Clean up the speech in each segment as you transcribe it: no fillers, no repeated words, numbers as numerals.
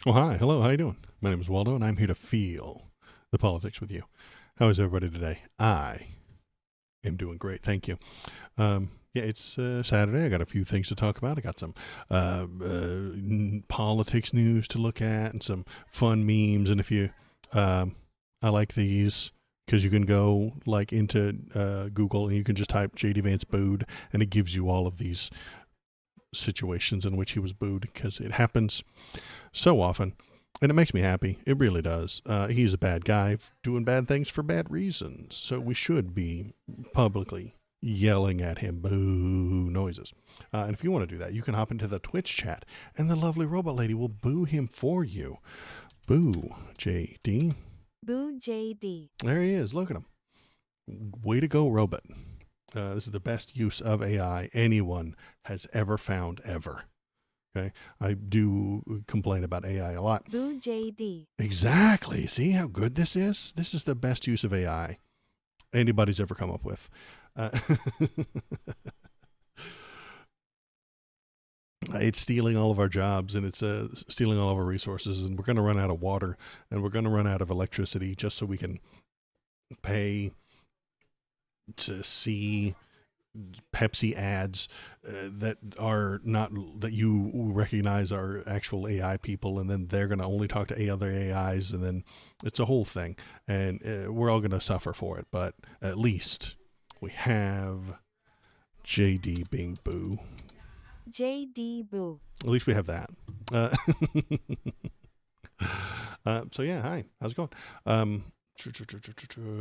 Well, hi. Hello. How you doing? My name is Waldo, and I'm here to feel the politics with you. How is everybody today? I am doing great. Thank you. Yeah, it's Saturday. I got a few things to talk about. I got some politics news to look at and some fun memes. And if you, I like these because you can go like into Google and you can just type JD Vance booed, and it gives you all of these situations in which he was booed, because it happens so often, and it makes me happy. It really does. He's a bad guy doing bad things for bad reasons, so we should be publicly yelling at him boo noises. And if you want to do that, you can hop into the Twitch chat, and the lovely robot lady will boo him for you. Boo JD. Boo JD. There he is. Look at him. Way to go, robot. This is the best use of AI anyone has ever found, ever. Okay, I do complain about AI a lot. Boo JD. Exactly. See how good this is? This is the best use of AI anybody's ever come up with. It's stealing all of our jobs, and it's stealing all of our resources, and we're going to run out of water, and we're going to run out of electricity just so we can pay to see Pepsi ads that are not, that you recognize are actual AI people, and then they're going to only talk to other AIs, and then it's a whole thing, and we're all going to suffer for it. But at least we have JD being boo. JD boo. At least we have that. So yeah, hi, how's it going?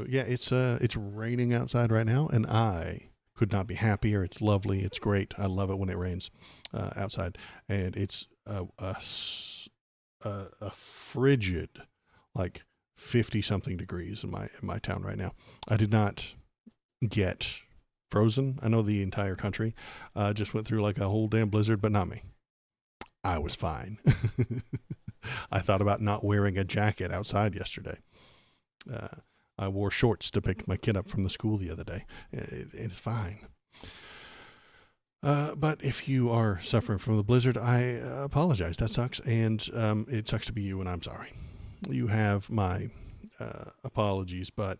Yeah, it's raining outside right now, and I could not be happier. It's lovely. It's great. I love it when it rains outside, and it's a frigid, like 50 something degrees in my town right now. I did not get frozen. I know the entire country just went through like a whole damn blizzard, but not me. I was fine. I thought about not wearing a jacket outside yesterday. I wore shorts to pick my kid up from the school the other day. It's fine. But if you are suffering from the blizzard, I apologize. That sucks. And it sucks to be you, and I'm sorry. You have my apologies, but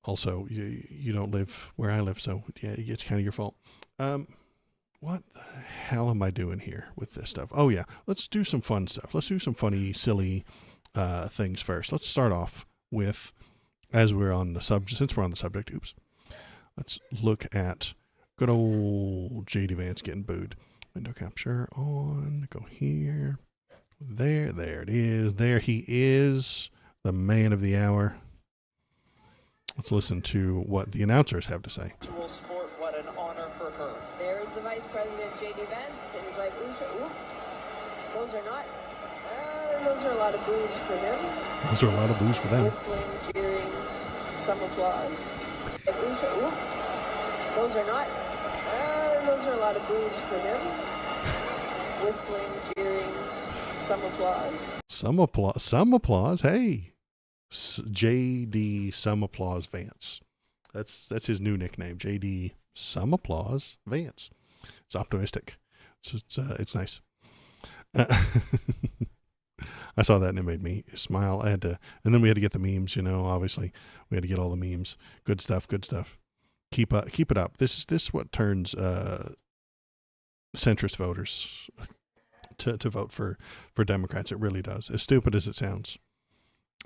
also you don't live where I live, so yeah, it's kind of your fault. What the hell am I doing here with this stuff? Oh yeah, let's do some fun stuff. Let's do some funny, silly things first. Let's start off with, as we're on the subject, since we're on the subject, let's look at good old JD Vance getting booed. Window capture on, go here, there it is. There he is, the man of the hour. Let's listen to what the announcers have to say. Sport, what an honor for her. There is the Vice President JD Vance and his wife Usha. Ooh, those are not. Those are a lot of boos for him. Those are a lot of boos for them. Whistling, cheering, some applause. Usha, ooh, those are not. Those are a lot of boos for him. Whistling, cheering, some applause. Some applause. Some applause. Hey, JD Some Applause Vance. That's his new nickname. JD Some Applause Vance. It's optimistic. It's nice. I saw that and it made me smile. I had to, and then we had to get the memes, obviously we had to get all the memes. Good stuff. Keep it up. This is what turns centrist voters to vote for Democrats. It really does. As stupid as it sounds,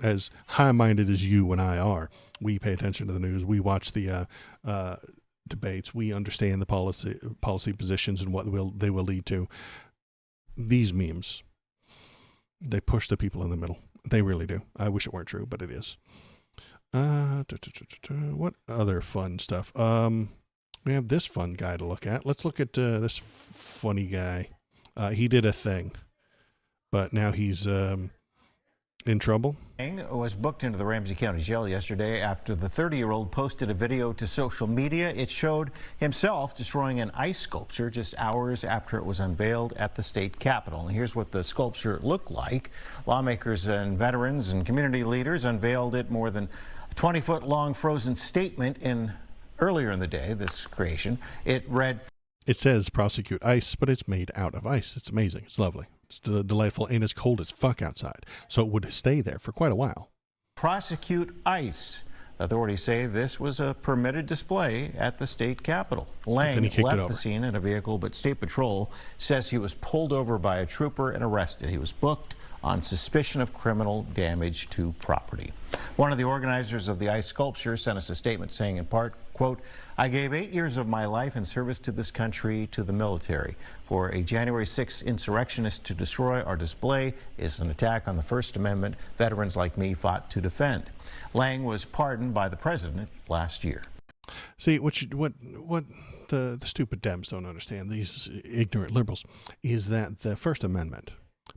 as high-minded as you and I are, we pay attention to the news. We watch the debates. We understand the policy positions and what they will lead to. These memes, they push the people in the middle. They really do. I wish it weren't true, but it is. What other fun stuff? We have this fun guy to look at. Let's look at this funny guy. He did a thing, but now he's in trouble. Was booked into the Ramsey County Jail yesterday after the 30-year-old posted a video to social media. It showed himself destroying an ice sculpture just hours after it was unveiled at the state capitol. And here's what the sculpture looked like. Lawmakers and veterans and community leaders unveiled it more than a 20-foot long frozen statement earlier in the day, this creation. It read, It says prosecute ice, but it's made out of ice. It's amazing. It's lovely. delightful and it's cold as fuck outside. So it would stay there for quite a while. Prosecute ICE. Authorities say this was a permitted display at the state capitol. Lang left the scene in a vehicle, but State Patrol says he was pulled over by a trooper and arrested. He was booked on suspicion of criminal damage to property. One of the organizers of the ICE sculpture sent us a statement saying in part, quote, "I gave 8 years of my life in service to this country, to the military. For a January 6th insurrectionist to destroy our display is an attack on the First Amendment veterans like me fought to defend." Lang was pardoned by the president last year. See, what the stupid Dems don't understand, these ignorant liberals, is that the First Amendment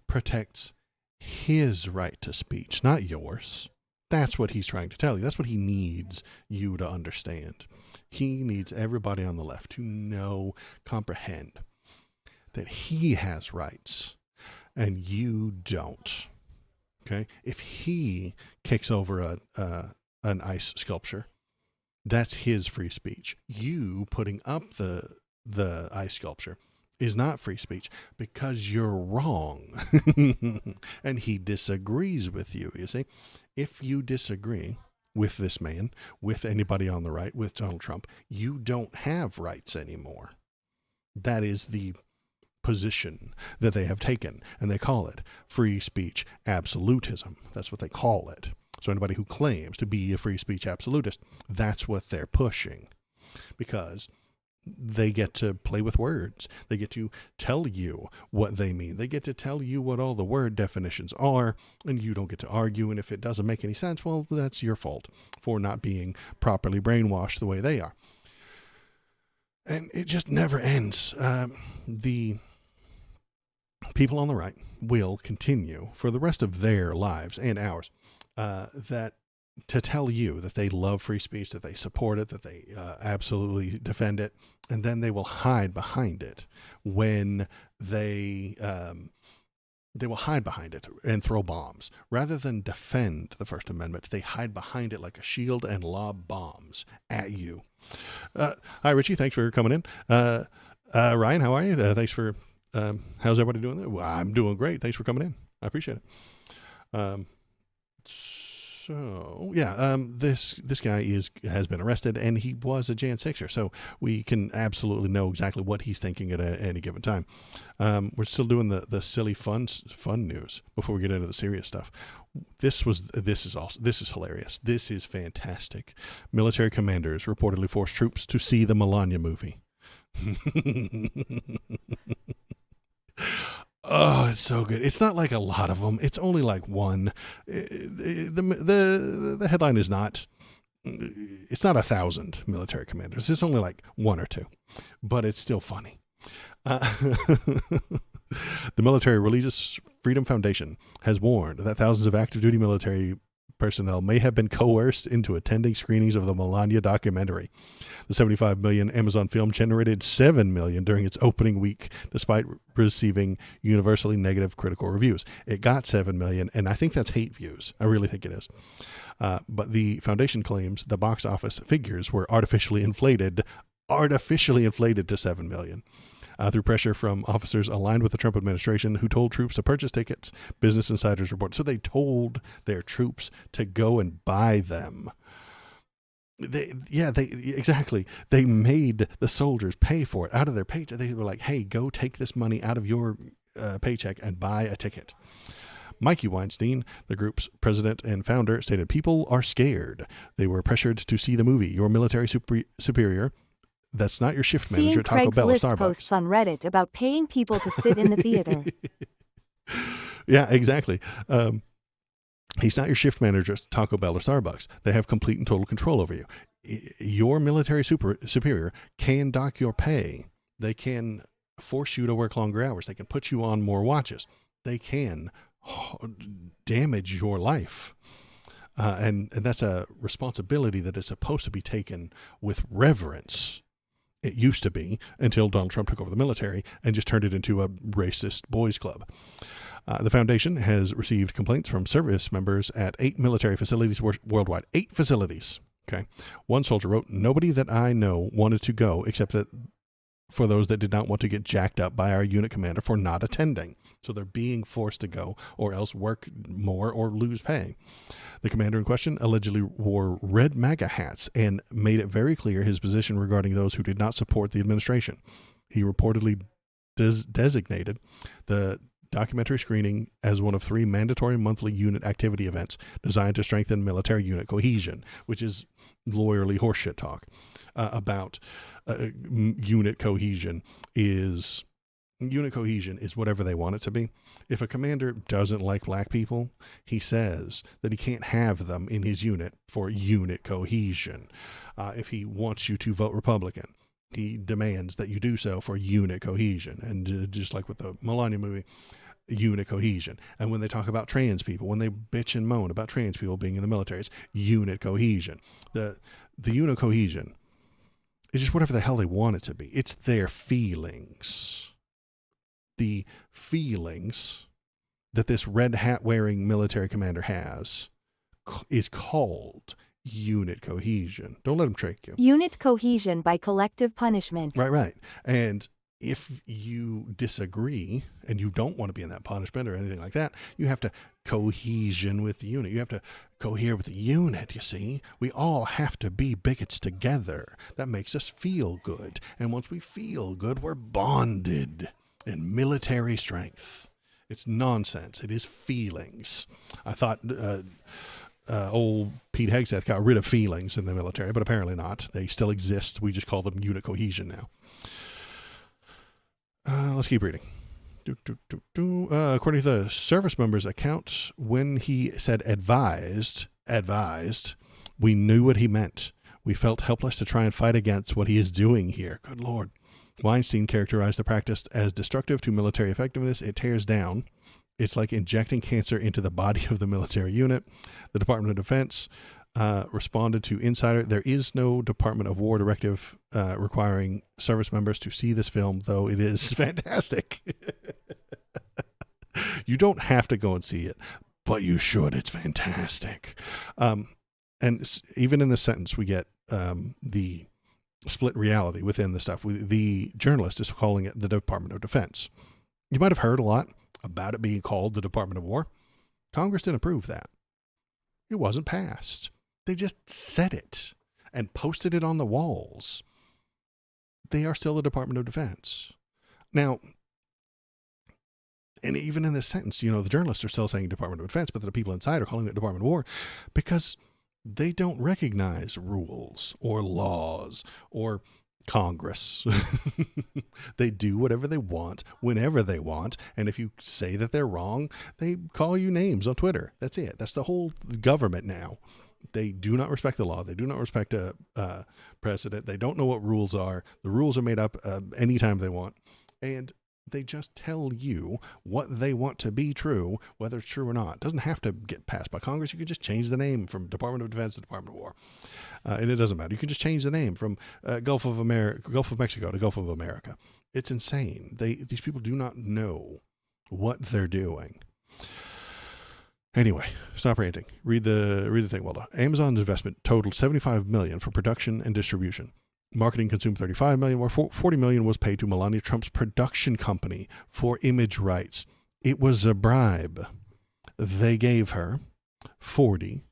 protects his right to speech, not yours. That's what he's trying to tell you. That's what he needs you to understand. He needs everybody on the left to comprehend that he has rights and you don't. Okay? If he kicks over an ICE sculpture, that's his free speech. You putting up the ICE sculpture is not free speech because you're wrong. And he disagrees with you, you see. If you disagree with this man, with anybody on the right, with Donald Trump, you don't have rights anymore. That is the position that they have taken, and they call it free speech absolutism. That's what they call it. So anybody who claims to be a free speech absolutist, that's what they're pushing, because they get to play with words. They get to tell you what they mean. They get to tell you what all the word definitions are, and you don't get to argue. And if it doesn't make any sense, well, that's your fault for not being properly brainwashed the way they are. And it just never ends. The people on the right will continue for the rest of their lives and ours to tell you that they love free speech, that they support it, that they absolutely defend it, and then they will hide behind it when they will hide behind it and throw bombs. Rather than defend the First Amendment, they hide behind it like a shield and lob bombs at you. Hi, Richie. Thanks for coming in. Ryan, how are you? Thanks for... how's everybody doing there? Well, I'm doing great. Thanks for coming in. I appreciate it. So yeah, this guy has been arrested, and he was a Jan 6er, so we can absolutely know exactly what he's thinking at any given time. We're still doing the silly fun news before we get into the serious stuff. This is hilarious. This is fantastic. Military commanders reportedly forced troops to see the Melania movie. Oh, it's so good. It's not like a lot of them. It's only like one. The headline is not, it's not 1,000 military commanders. It's only like one or two, but it's still funny. The Military Religious Freedom Foundation has warned that thousands of active duty military personnel may have been coerced into attending screenings of the Melania documentary. The $75 million Amazon film generated $7 million during its opening week, despite receiving universally negative critical reviews. It got $7 million, and I think that's hate views. I really think it is. But the foundation claims the box office figures were artificially inflated to $7 million. Through pressure from officers aligned with the Trump administration who told troops to purchase tickets, Business Insider's report. So they told their troops to go and buy them. Exactly. They made the soldiers pay for it out of their paycheck. They were like, hey, go take this money out of your paycheck and buy a ticket. Mikey Weinstein, the group's president and founder, stated, "People are scared. They were pressured to see the movie. Your military superior, that's not your shift manager at Taco Bell or Starbucks." Posts on Reddit about paying people to sit in the theater. Yeah, exactly. He's not your shift manager at Taco Bell or Starbucks. They have complete and total control over you. Your military superior can dock your pay. They can force you to work longer hours. They can put you on more watches. They can damage your life. And that's a responsibility that is supposed to be taken with reverence. It used to be, until Donald Trump took over the military and just turned it into a racist boys club. The foundation has received complaints from service members at 8 military facilities worldwide. 8 facilities. Okay. One soldier wrote, "Nobody that I know wanted to go except that for those that did not want to get jacked up by our unit commander for not attending. So they're being forced to go or else work more or lose pay. The commander in question allegedly wore red MAGA hats and made it very clear his position regarding those who did not support the administration. He reportedly designated the documentary screening as one of 3 mandatory monthly unit activity events designed to strengthen military unit cohesion, which is lawyerly horseshit talk about unit cohesion is whatever they want it to be. If a commander doesn't like black people, he says that he can't have them in his unit for unit cohesion. If he wants you to vote Republican, he demands that you do so for unit cohesion. And just like with the Melania movie, unit cohesion. And when they talk about trans people, when they bitch and moan about trans people being in the military, it's unit cohesion. The unit cohesion is just whatever the hell they want it to be. It's their feelings. The feelings that this red hat wearing military commander has is called unit cohesion. Don't let them trick you. Unit cohesion by collective punishment. Right. And if you disagree and you don't want to be in that punishment or anything like that, you have to cohesion with the unit. You have to cohere with the unit, you see. We all have to be bigots together. That makes us feel good. And once we feel good, we're bonded in military strength. It's nonsense. It is feelings. I thought old Pete Hegseth got rid of feelings in the military, but apparently not. They still exist. We just call them unit cohesion now. Let's keep reading. According to the service member's account, when he said advised, we knew what he meant. We felt helpless to try and fight against what he is doing here. Good Lord. Weinstein characterized the practice as destructive to military effectiveness. It tears down. It's like injecting cancer into the body of the military unit. The Department of Defense responded to Insider. There is no Department of War directive requiring service members to see this film, though it is fantastic. You don't have to go and see it, but you should. It's fantastic. And even in this sentence, we get the split reality within the stuff. The journalist is calling it the Department of Defense. You might have heard a lot about it being called the Department of War. Congress didn't approve that. It wasn't passed. They just said it and posted it on the walls. They are still the Department of Defense. Now, and even in this sentence, the journalists are still saying Department of Defense, but the people inside are calling it Department of War because they don't recognize rules or laws or Congress. They do whatever they want, whenever they want. And if you say that they're wrong, they call you names on Twitter. That's it. That's the whole government now. They do not respect the law. They do not respect a precedent. They don't know what rules are. The rules are made up anytime they want. And they just tell you what they want to be true, whether it's true or not. It doesn't have to get passed by Congress. You can just change the name from Department of Defense to Department of War. And it doesn't matter. You can just change the name from Gulf of Mexico to Gulf of America. It's insane. These people do not know what they're doing. Anyway, stop ranting. Read the thing. Well done. Amazon's investment totaled $75 million for production and distribution. Marketing consumed $35 million, where $40 million was paid to Melania Trump's production company for image rights. It was a bribe. They gave her $40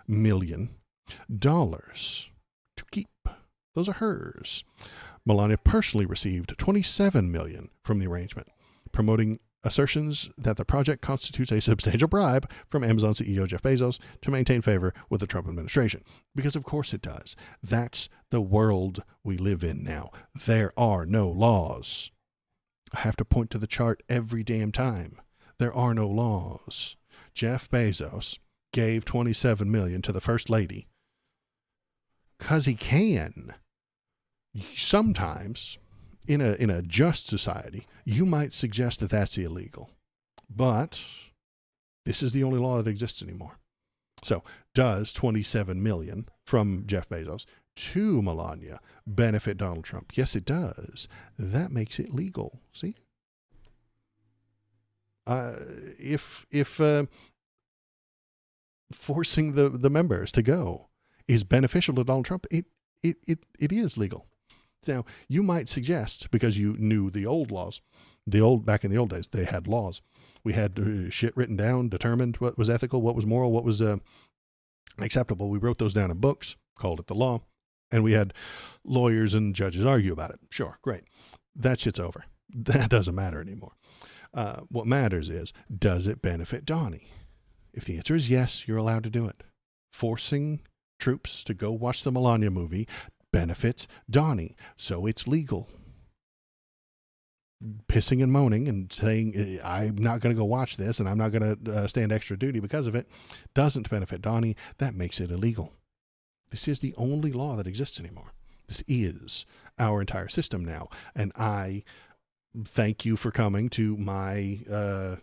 million to keep. Those are hers. Melania personally received $27 million from the arrangement, promoting assertions that the project constitutes a substantial bribe from Amazon CEO Jeff Bezos to maintain favor with the Trump administration. Because of course it does. That's the world we live in now. There are no laws. I have to point to the chart every damn time. There are no laws. Jeff Bezos gave $27 million to the First Lady because he can. Sometimes, in a just society, you might suggest that that's illegal. But this is the only law that exists anymore. So, does $27 million from Jeff Bezos to Melania benefit Donald Trump? Yes, it does. That makes it legal. See? If forcing the members to go is beneficial to Donald Trump, it is legal. Now, you might suggest, because you knew the old laws, back in the old days, they had laws. We had shit written down, determined what was ethical, what was moral, what was acceptable. We wrote those down in books, called it the law, and we had lawyers and judges argue about it. Sure, great. That shit's over. That doesn't matter anymore. What matters is, does it benefit Donnie? If the answer is yes, you're allowed to do it. Forcing troops to go watch the Melania movie benefits Donnie, so it's legal. Pissing and moaning and saying, I'm not going to go watch this and I'm not going to stand extra duty because of it, doesn't benefit Donnie. That makes it illegal. This is the only law that exists anymore. This is our entire system now. And I thank you for coming to my, I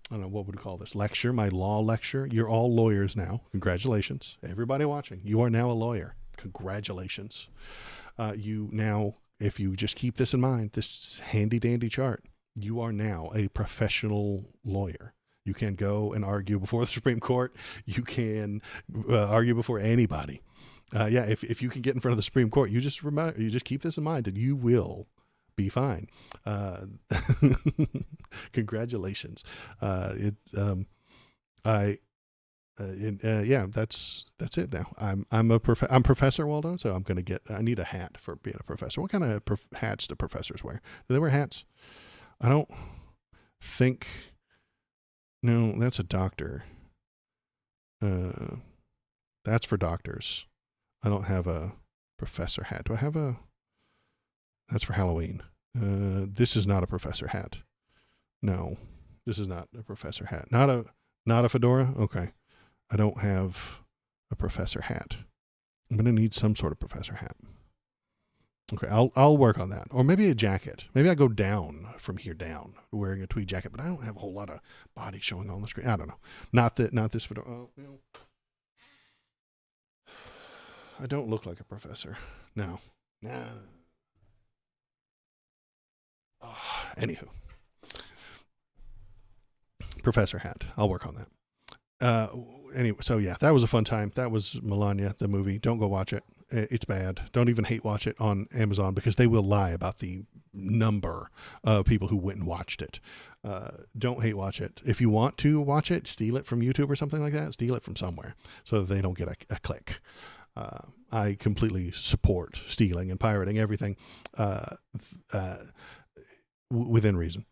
don't know, what would we call this? Lecture, my law lecture. You're all lawyers now. Congratulations. Everybody watching, you are now a lawyer. Congratulations. You now, if you just keep this in mind, this handy dandy chart, you are now a professional lawyer. You can go and argue before the Supreme Court. You can argue before anybody. If you can get in front of the Supreme Court, you just keep this in mind, and you will be fine. Congratulations. That's it now. I'm Professor Waldo, so I need a hat for being a professor. What kind of hats do professors wear? Do they wear hats? I don't think. No, that's a doctor. That's for doctors. I don't have a professor hat. Do I have a? That's for Halloween. This is not a professor hat. No, this is not a professor hat. Not a fedora. Okay. I don't have a professor hat. I'm going to need some sort of professor hat. Okay, I'll work on that. Or maybe a jacket. Maybe I go down from here down wearing a tweed jacket, but I don't have a whole lot of body showing on the screen. I don't know. Not this fedora. Oh, I don't look like a professor. No. Oh, anywho. Professor hat. I'll work on that. Anyway, so yeah, that was a fun time. That was Melania, the movie. Don't go watch it. It's bad. Don't even hate watch it on Amazon, because they will lie about the number of people who went and watched it. Don't hate watch it. If you want to watch it, steal it from YouTube or something like that. Steal it from somewhere so that they don't get a click. I completely support stealing and pirating everything within reason.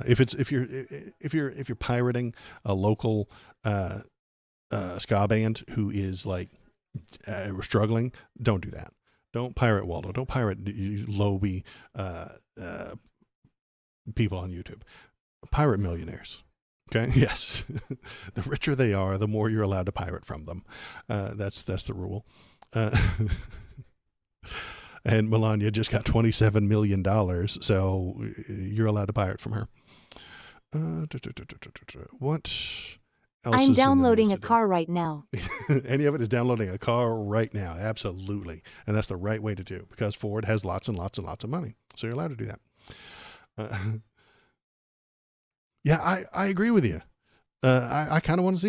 If you're pirating a local ska band who is like struggling, don't do that. Don't pirate Waldo. Don't pirate Lobie people on YouTube. Pirate millionaires. Okay. Yes. The richer they are, the more you're allowed to pirate from them. That's the rule. And Melania just got $27 million, so you're allowed to pirate from her. What else? I'm downloading a car right now. Any of it is downloading a car right now. Absolutely. And that's the right way to do, because Ford has lots and lots and lots of money. So you're allowed to do that. Yeah, I agree with you. I kind of want to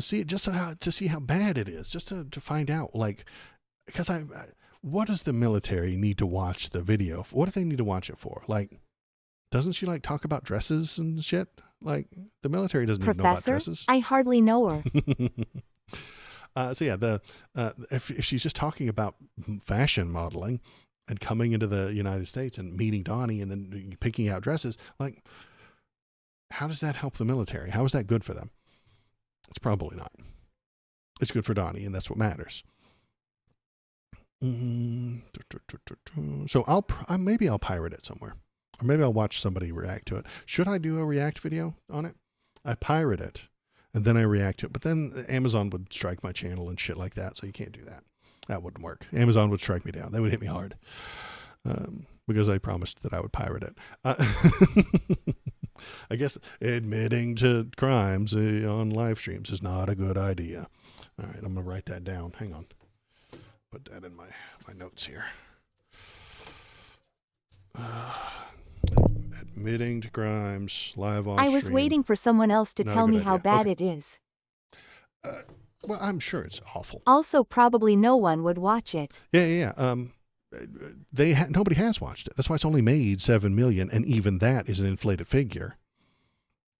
see it just to see how bad it is, just to find out, like, because what does the military need to watch the video for? What do they need to watch it for? Like, doesn't she like talk about dresses and shit? Like, the military doesn't even know about dresses. I hardly know her. So yeah, if she's just talking about fashion modeling and coming into the United States and meeting Donnie and then picking out dresses, like, how does that help the military? How is that good for them? It's probably not. It's good for Donnie, and that's what matters. So maybe I'll pirate it somewhere, or maybe I'll watch somebody react to it. Should I do a react video on it? I pirate it and then I react to it, but then Amazon would strike my channel and shit like that. So you can't do that. That wouldn't work. Amazon would strike me down. They would hit me hard because I promised that I would pirate it. I guess admitting to crimes on live streams is not a good idea. All right, I'm going to write that down. Hang on. Put that in my notes here. Admitting to crimes live on I was stream. waiting for someone else to Not a tell good me how idea. bad Okay. it is. Well, I'm sure it's awful. Also, probably no one would watch it. Yeah. nobody has watched it. That's why it's only made 7 million, and even that is an inflated figure.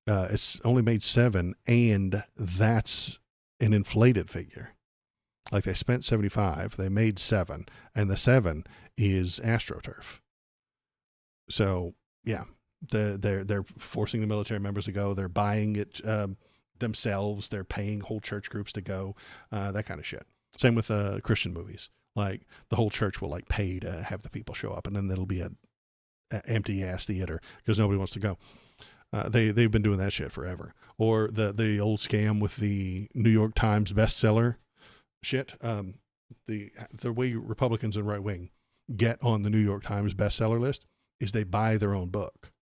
It's only made 7, and that's an inflated figure. Like they spent 75, they made 7, and the 7 is AstroTurf. So yeah, they're forcing the military members to go. They're buying it themselves. They're paying whole church groups to go. That kind of shit. Same with Christian movies. Like the whole church will like pay to have the people show up, and then there'll be a empty ass theater because nobody wants to go. They've been doing that shit forever. Or the old scam with the New York Times bestseller shit. The way Republicans and right wing get on the New York Times bestseller list is they buy their own book,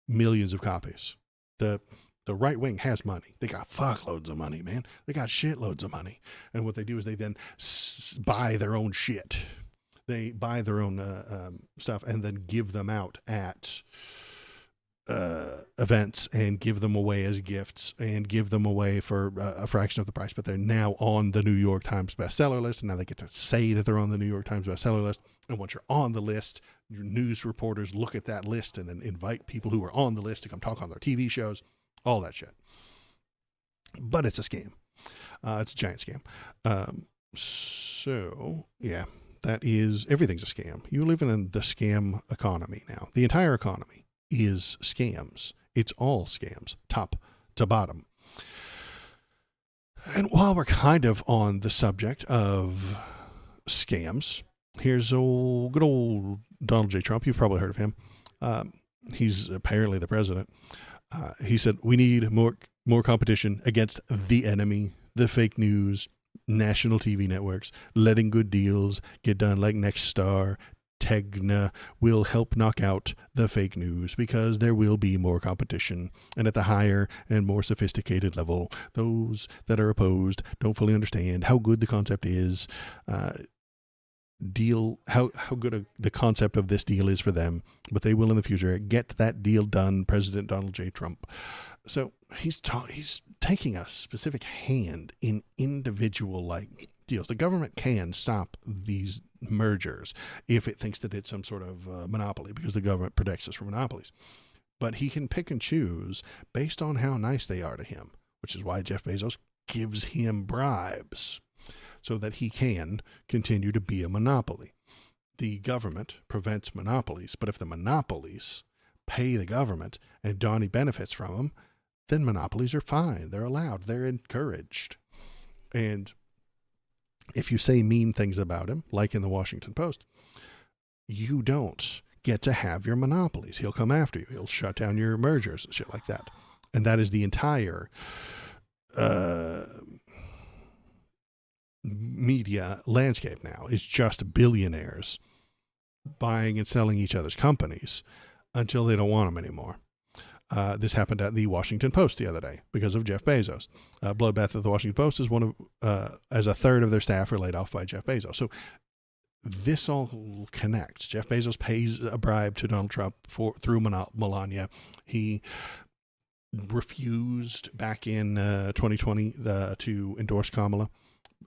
millions of copies. The right wing has money. They got fuckloads of money, man. They got shitloads of money. And what they do is they then buy their own shit. They buy their own stuff and then give them out at events and give them away as gifts and give them away for a fraction of the price. But they're now on the New York Times bestseller list, and now they get to say that they're on the New York Times bestseller list. And once you're on the list, your news reporters look at that list and then invite people who are on the list to come talk on their TV shows, all that shit. But it's a scam. It's a giant scam. So yeah, everything's a scam. You live in the scam economy now. The entire economy is scams. It's all scams, top to bottom. And while we're kind of on the subject of scams, here's good old Donald J. Trump. You've probably heard of him. He's apparently the president. He said, we need more competition against the enemy, the fake news, national TV networks, letting good deals get done like Nexstar, Tegna will help knock out the fake news because there will be more competition. And at the higher and more sophisticated level, those that are opposed don't fully understand how good the concept is, how good the concept of this deal is for them, but they will in the future get that deal done. President Donald J. Trump. So he's taking a specific hand in individual like deals. The government can stop these mergers if it thinks that it's some sort of monopoly, because the government protects us from monopolies. But he can pick and choose based on how nice they are to him, which is why Jeff Bezos gives him bribes so that he can continue to be a monopoly. The government prevents monopolies, but if the monopolies pay the government and Donnie benefits from them, then monopolies are fine. They're allowed. They're encouraged. And if you say mean things about him, like in the Washington Post, you don't get to have your monopolies. He'll come after you. He'll shut down your mergers and shit like that. And that is the entire media landscape now. It's just billionaires buying and selling each other's companies until they don't want them anymore. This happened at the Washington Post the other day because of Jeff Bezos. Bloodbath at the Washington Post is as a third of their staff are laid off by Jeff Bezos. So this all connects. Jeff Bezos pays a bribe to Donald Trump through Melania. He refused back in 2020 to endorse Kamala.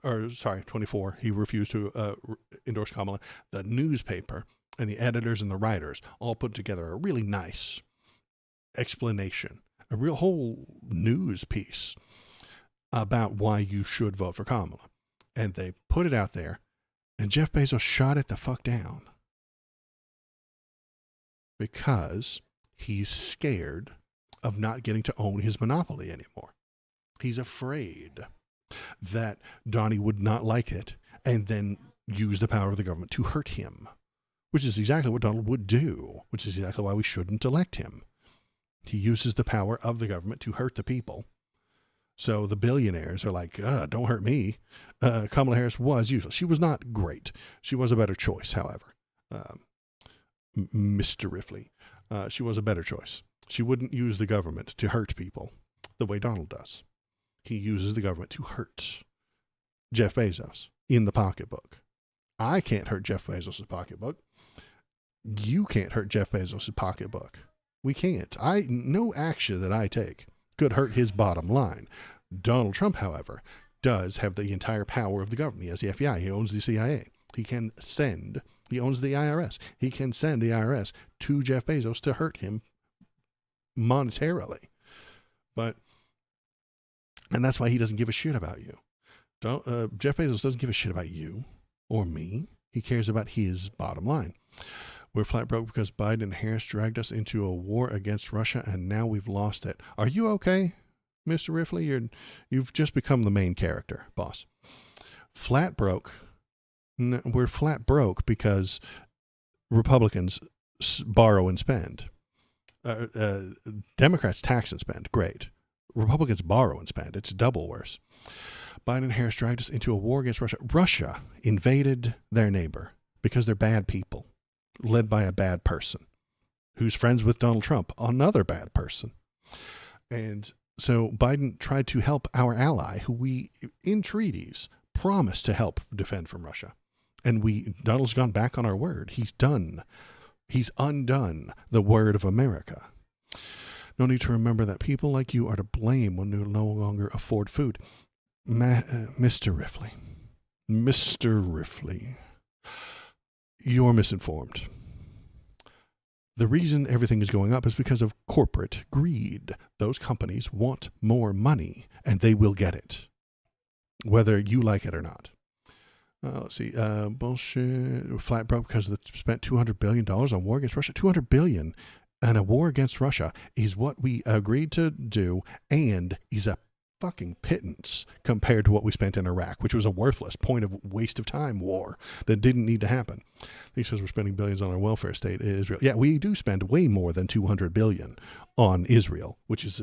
24. He refused to endorse Kamala. The newspaper and the editors and the writers all put together a really nice explanation, a real whole news piece about why you should vote for Kamala. And they put it out there, and Jeff Bezos shot it the fuck down because he's scared of not getting to own his monopoly anymore. He's afraid that Donnie would not like it and then use the power of the government to hurt him, which is exactly what Donald would do, which is exactly why we shouldn't elect him. He uses the power of the government to hurt the people. So the billionaires are like, don't hurt me. Kamala Harris was useless. She was not great. She was a better choice, however. Mr. Riffley. She was a better choice. She wouldn't use the government to hurt people the way Donald does. He uses the government to hurt Jeff Bezos in the pocketbook. I can't hurt Jeff Bezos' pocketbook. You can't hurt Jeff Bezos' pocketbook. We can't. No action that I take could hurt his bottom line. Donald Trump, however, does have the entire power of the government. He has the FBI. He owns the CIA. He can send He owns the IRS. He can send the IRS to Jeff Bezos to hurt him monetarily. And that's why he doesn't give a shit about you. Jeff Bezos doesn't give a shit about you or me. He cares about his bottom line. We're flat broke because Biden and Harris dragged us into a war against Russia, and now we've lost it. Are you okay, Mr. Riffley? You've just become the main character, boss. Flat broke. We're flat broke because Republicans borrow and spend. Democrats tax and spend. Great. Republicans borrow and spend. It's double worse. Biden and Harris dragged us into a war against Russia. Russia invaded their neighbor because they're bad people, led by a bad person who's friends with Donald Trump, another bad person. And so Biden tried to help our ally, who we, in treaties, promised to help defend from Russia. And Donald's gone back on our word. He's undone the word of America. No need to remember that people like you are to blame when you no longer afford food. Mr. Riffley, you're misinformed. The reason everything is going up is because of corporate greed. Those companies want more money, and they will get it, whether you like it or not. Let's see. Bullshit. Flat broke because they spent $200 billion on war against Russia. $200 billion and a war against Russia is what we agreed to do, and is a fucking pittance compared to what we spent in Iraq, which was a worthless waste of time war that didn't need to happen. He says we're spending billions on our welfare state in Israel. Yeah, we do spend way more than $200 billion on Israel, which is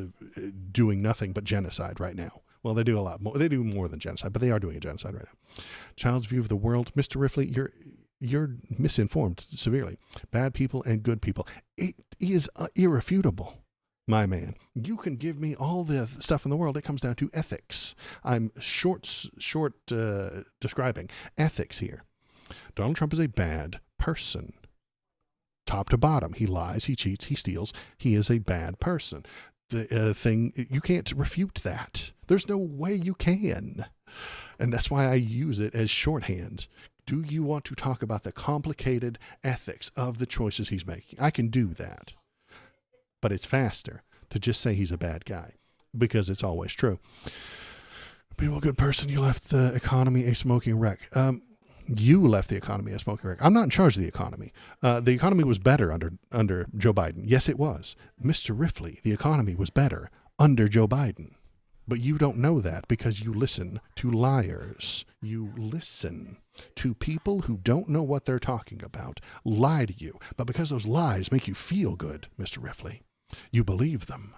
doing nothing but genocide right now. Well, they do a lot more. They do more than genocide, but they are doing a genocide right now. Child's view of the world. Mr. Riffley, you're misinformed severely. Bad people and good people. It is irrefutable, my man. You can give me all the stuff in the world. It comes down to ethics. I'm short describing ethics here. Donald Trump is a bad person. Top to bottom. He lies, he cheats, he steals. He is a bad person. The thing, you can't refute that. There's no way you can. And that's why I use it as shorthand. Do you want to talk about the complicated ethics of the choices he's making? I can do that. But it's faster to just say he's a bad guy, because it's always true. Be a good person. You left the economy a smoking wreck. You left the economy a smoking wreck. I'm not in charge of the economy. The economy was better under Joe Biden. Yes, it was. Mr. Riffley, the economy was better under Joe Biden. But you don't know that because you listen to liars. You listen to people who don't know what they're talking about lie to you. But because those lies make you feel good, Mr. Riffley, you believe them.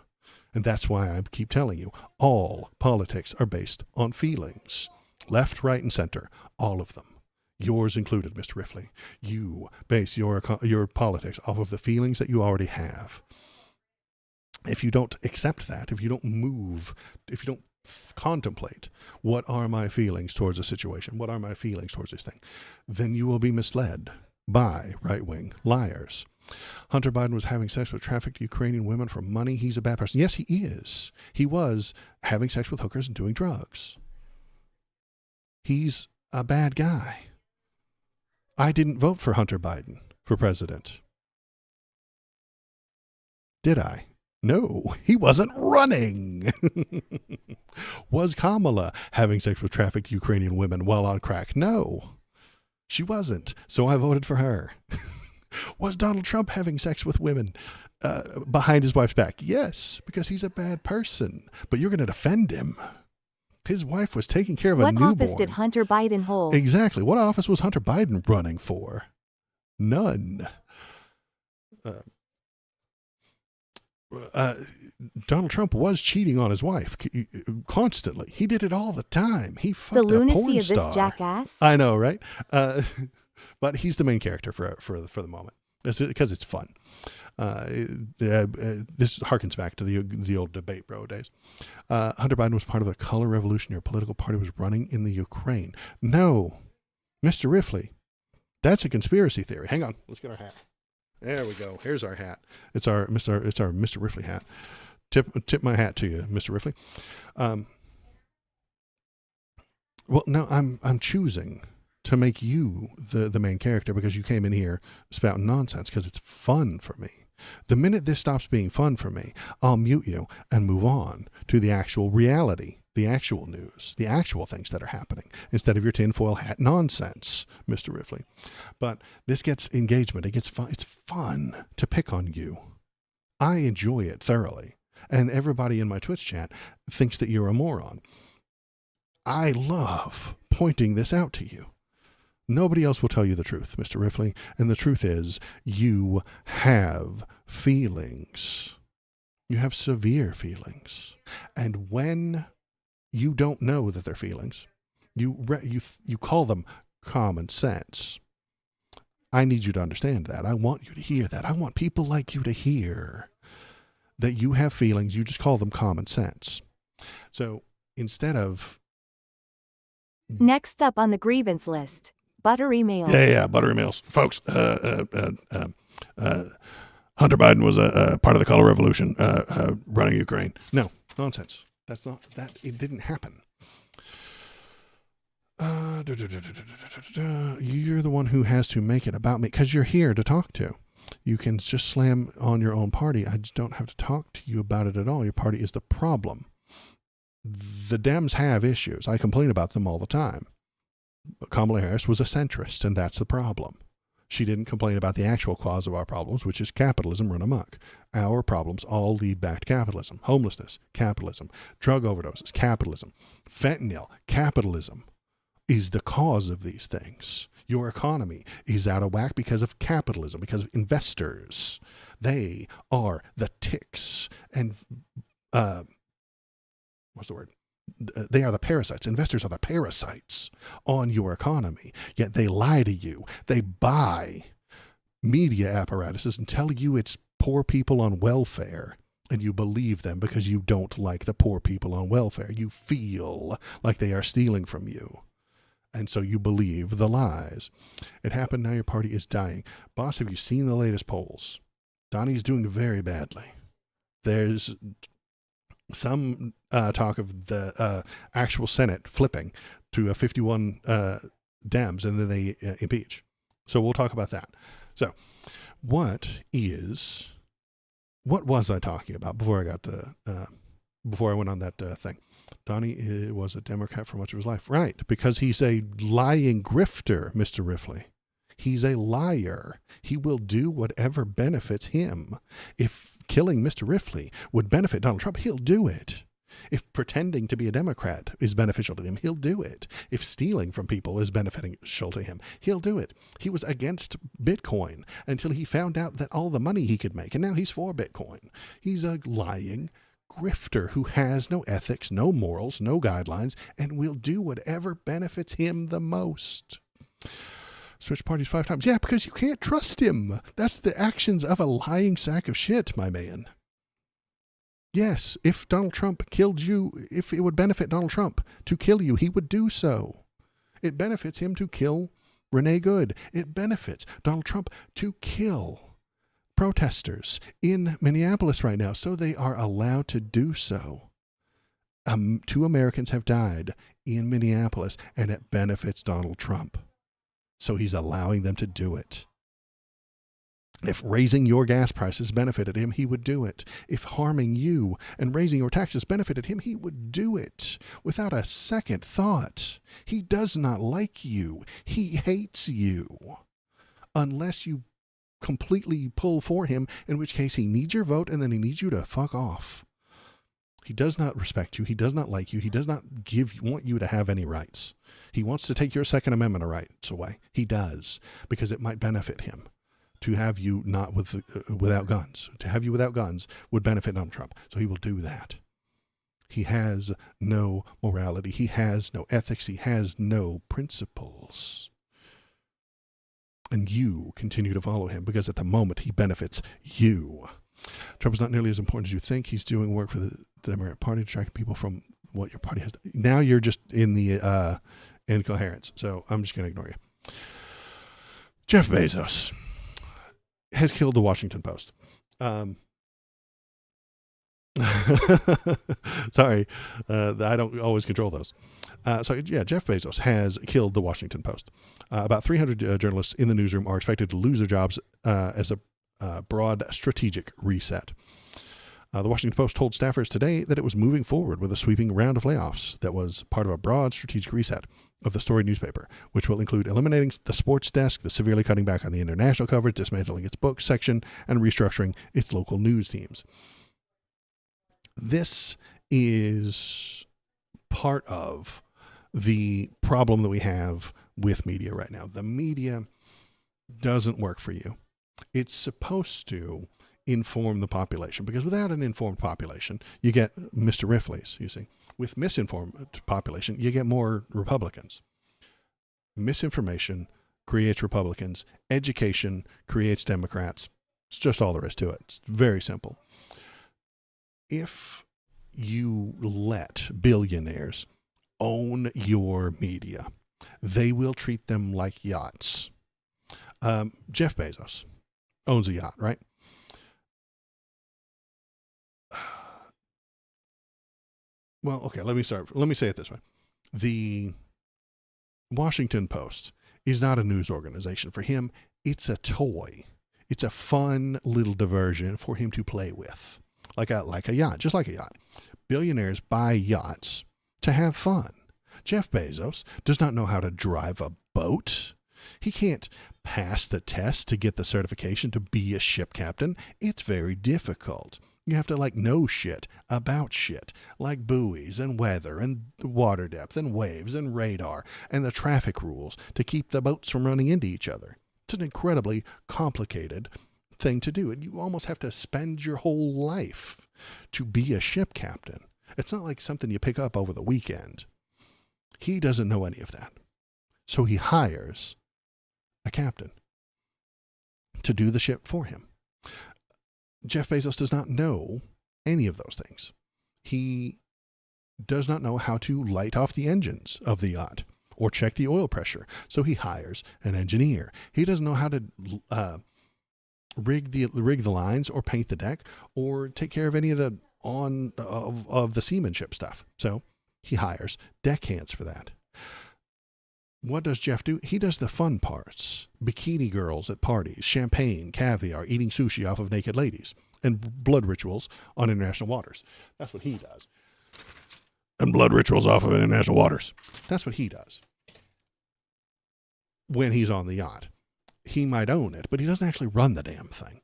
And that's why I keep telling you, all politics are based on feelings. Left, right, and center. All of them. Yours included, Mr. Riffley. You base your politics off of the feelings that you already have. If you don't accept that, if you don't move, if you don't contemplate, what are my feelings towards a situation? What are my feelings towards this thing? Then you will be misled by right-wing liars. Hunter Biden was having sex with trafficked Ukrainian women for money. He's a bad person. Yes, he is. He was having sex with hookers and doing drugs. He's a bad guy. I didn't vote for Hunter Biden for president. Did I? No, he wasn't running. Was Kamala having sex with trafficked Ukrainian women while on crack? No, she wasn't. So I voted for her. Was Donald Trump having sex with women behind his wife's back? Yes, because he's a bad person. But you're going to defend him. His wife was taking care of a newborn. What office did Hunter Biden hold? Exactly. What office was Hunter Biden running for? None. Donald Trump was cheating on his wife constantly. He did it all the time. He fucked the a porn lunacy of star. this jackass. I know, right? But he's the main character for the moment because it's fun. This harkens back to the old debate bro days. Hunter Biden was part of the color revolution your political party was running in the Ukraine. No, Mr. Riffley, that's a conspiracy theory. Hang on, let's get our hat. There we go. Here's our hat. It's our Mr. Riffley hat. Tip my hat to you, Mr. Riffley. Well, no, I'm choosing to make you the main character because you came in here spouting nonsense because it's fun for me. The minute this stops being fun for me, I'll mute you and move on to the actual reality, the actual news, the actual things that are happening instead of your tinfoil hat nonsense, Mr. Riffley. But this gets engagement. It gets fun. It's fun to pick on you. I enjoy it thoroughly. And everybody in my Twitch chat thinks that you're a moron. I love pointing this out to you. Nobody else will tell you the truth, Mr. Riffley. And the truth is, you have feelings. You have severe feelings. And when you don't know that they're feelings, you call them common sense. I need you to understand that. I want you to hear that. I want people like you to hear that you have feelings. You just call them common sense. So instead of... Next up on the grievance list, butter emails. Yeah, butter emails. Folks, Hunter Biden was a part of the color revolution running Ukraine. No, nonsense. That's not that. It didn't happen. You're the one who has to make it about me because you're here to talk to. You can just slam on your own party. I just don't have to talk to you about it at all. Your party is the problem. The Dems have issues. I complain about them all the time. Kamala Harris was a centrist, and that's the problem. She didn't complain about the actual cause of our problems, which is capitalism run amok. Our problems all lead back to capitalism. Homelessness, capitalism. Drug overdoses, capitalism. Fentanyl, capitalism is the cause of these things. Your economy is out of whack because of capitalism, because of investors. They are the ticks and, what's the word? They are the parasites. Investors are the parasites on your economy. Yet they lie to you. They buy media apparatuses and tell you it's poor people on welfare. And you believe them because you don't like the poor people on welfare. You feel like they are stealing from you. And so you believe the lies. It happened. Now your party is dying. Boss, have you seen the latest polls? Donnie's doing very badly. There's some talk of the actual Senate flipping to 51 Dems, and then they impeach. So we'll talk about that. So what was I talking about before I got to, before I went on that thing? Donnie was a Democrat for much of his life. Right, because he's a lying grifter, Mr. Riffley. He's a liar. He will do whatever benefits him. If killing Mr. Riffley would benefit Donald Trump, he'll do it. If pretending to be a Democrat is beneficial to him, he'll do it. If stealing from people is beneficial to him, he'll do it. He was against Bitcoin until he found out that all the money he could make, and now he's for Bitcoin. He's a lying grifter who has no ethics, no morals, no guidelines, and will do whatever benefits him the most. Switch parties 5 times. Yeah, because you can't trust him. That's the actions of a lying sack of shit, my man. Yes, if Donald Trump killed you, if it would benefit Donald Trump to kill you, he would do so. It benefits him to kill Renee Good. It benefits Donald Trump to kill protesters in Minneapolis right now, so they are allowed to do so. 2 Americans have died in Minneapolis, and it benefits Donald Trump. So he's allowing them to do it. If raising your gas prices benefited him, he would do it. If harming you and raising your taxes benefited him, he would do it without a second thought. He does not like you. He hates you. Unless you completely pull for him, in which case he needs your vote and then he needs you to fuck off. He does not respect you. He does not like you. He does not want you to have any rights. He wants to take your Second Amendment rights away. He does, because it might benefit him to have you not without guns. To have you without guns would benefit Donald Trump. So he will do that. He has no morality. He has no ethics. He has no principles. And you continue to follow him because at the moment he benefits you. Trump is not nearly as important as you think. He's doing work for the Democrat Party, attracting people from what your party has. Now you're just in the incoherence. So I'm just going to ignore you. Jeff Bezos has killed the Washington Post. Sorry, I don't always control those. Jeff Bezos has killed the Washington Post. About 300 journalists in the newsroom are expected to lose their jobs as a broad strategic reset. The Washington Post told staffers today that it was moving forward with a sweeping round of layoffs that was part of a broad strategic reset of the storied newspaper, which will include eliminating the sports desk, the severely cutting back on the international coverage, dismantling its books section, and restructuring its local news teams. This is part of the problem that we have with media right now. The media doesn't work for you. It's supposed to inform the population, because without an informed population, you get Mr. Riffleys, you see. With misinformed population, you get more Republicans. Misinformation creates Republicans. Education creates Democrats. It's just all there is to it. It's very simple. If you let billionaires own your media, they will treat them like yachts. Jeff Bezos owns a yacht, right? Well, okay, let me say it this way. The Washington Post is not a news organization. For him, it's a toy. It's a fun little diversion for him to play with. Like a yacht, just like a yacht. Billionaires buy yachts to have fun. Jeff Bezos does not know how to drive a boat. He can't pass the test to get the certification to be a ship captain. It's very difficult. You have to know shit about shit, like buoys and weather and water depth and waves and radar and the traffic rules to keep the boats from running into each other. It's an incredibly complicated thing to do. And you almost have to spend your whole life to be a ship captain. It's not like something you pick up over the weekend. He doesn't know any of that. So he hires a captain to do the ship for him. Jeff Bezos does not know any of those things. He does not know how to light off the engines of the yacht or check the oil pressure. So he hires an engineer. He doesn't know how to rig the lines or paint the deck or take care of any of the of the seamanship stuff. So he hires deckhands for that. What does Jeff do? He does the fun parts. Bikini girls at parties, champagne, caviar, eating sushi off of naked ladies, and blood rituals on international waters. That's what he does. And blood rituals off of international waters. That's what he does. When he's on the yacht. He might own it, but he doesn't actually run the damn thing.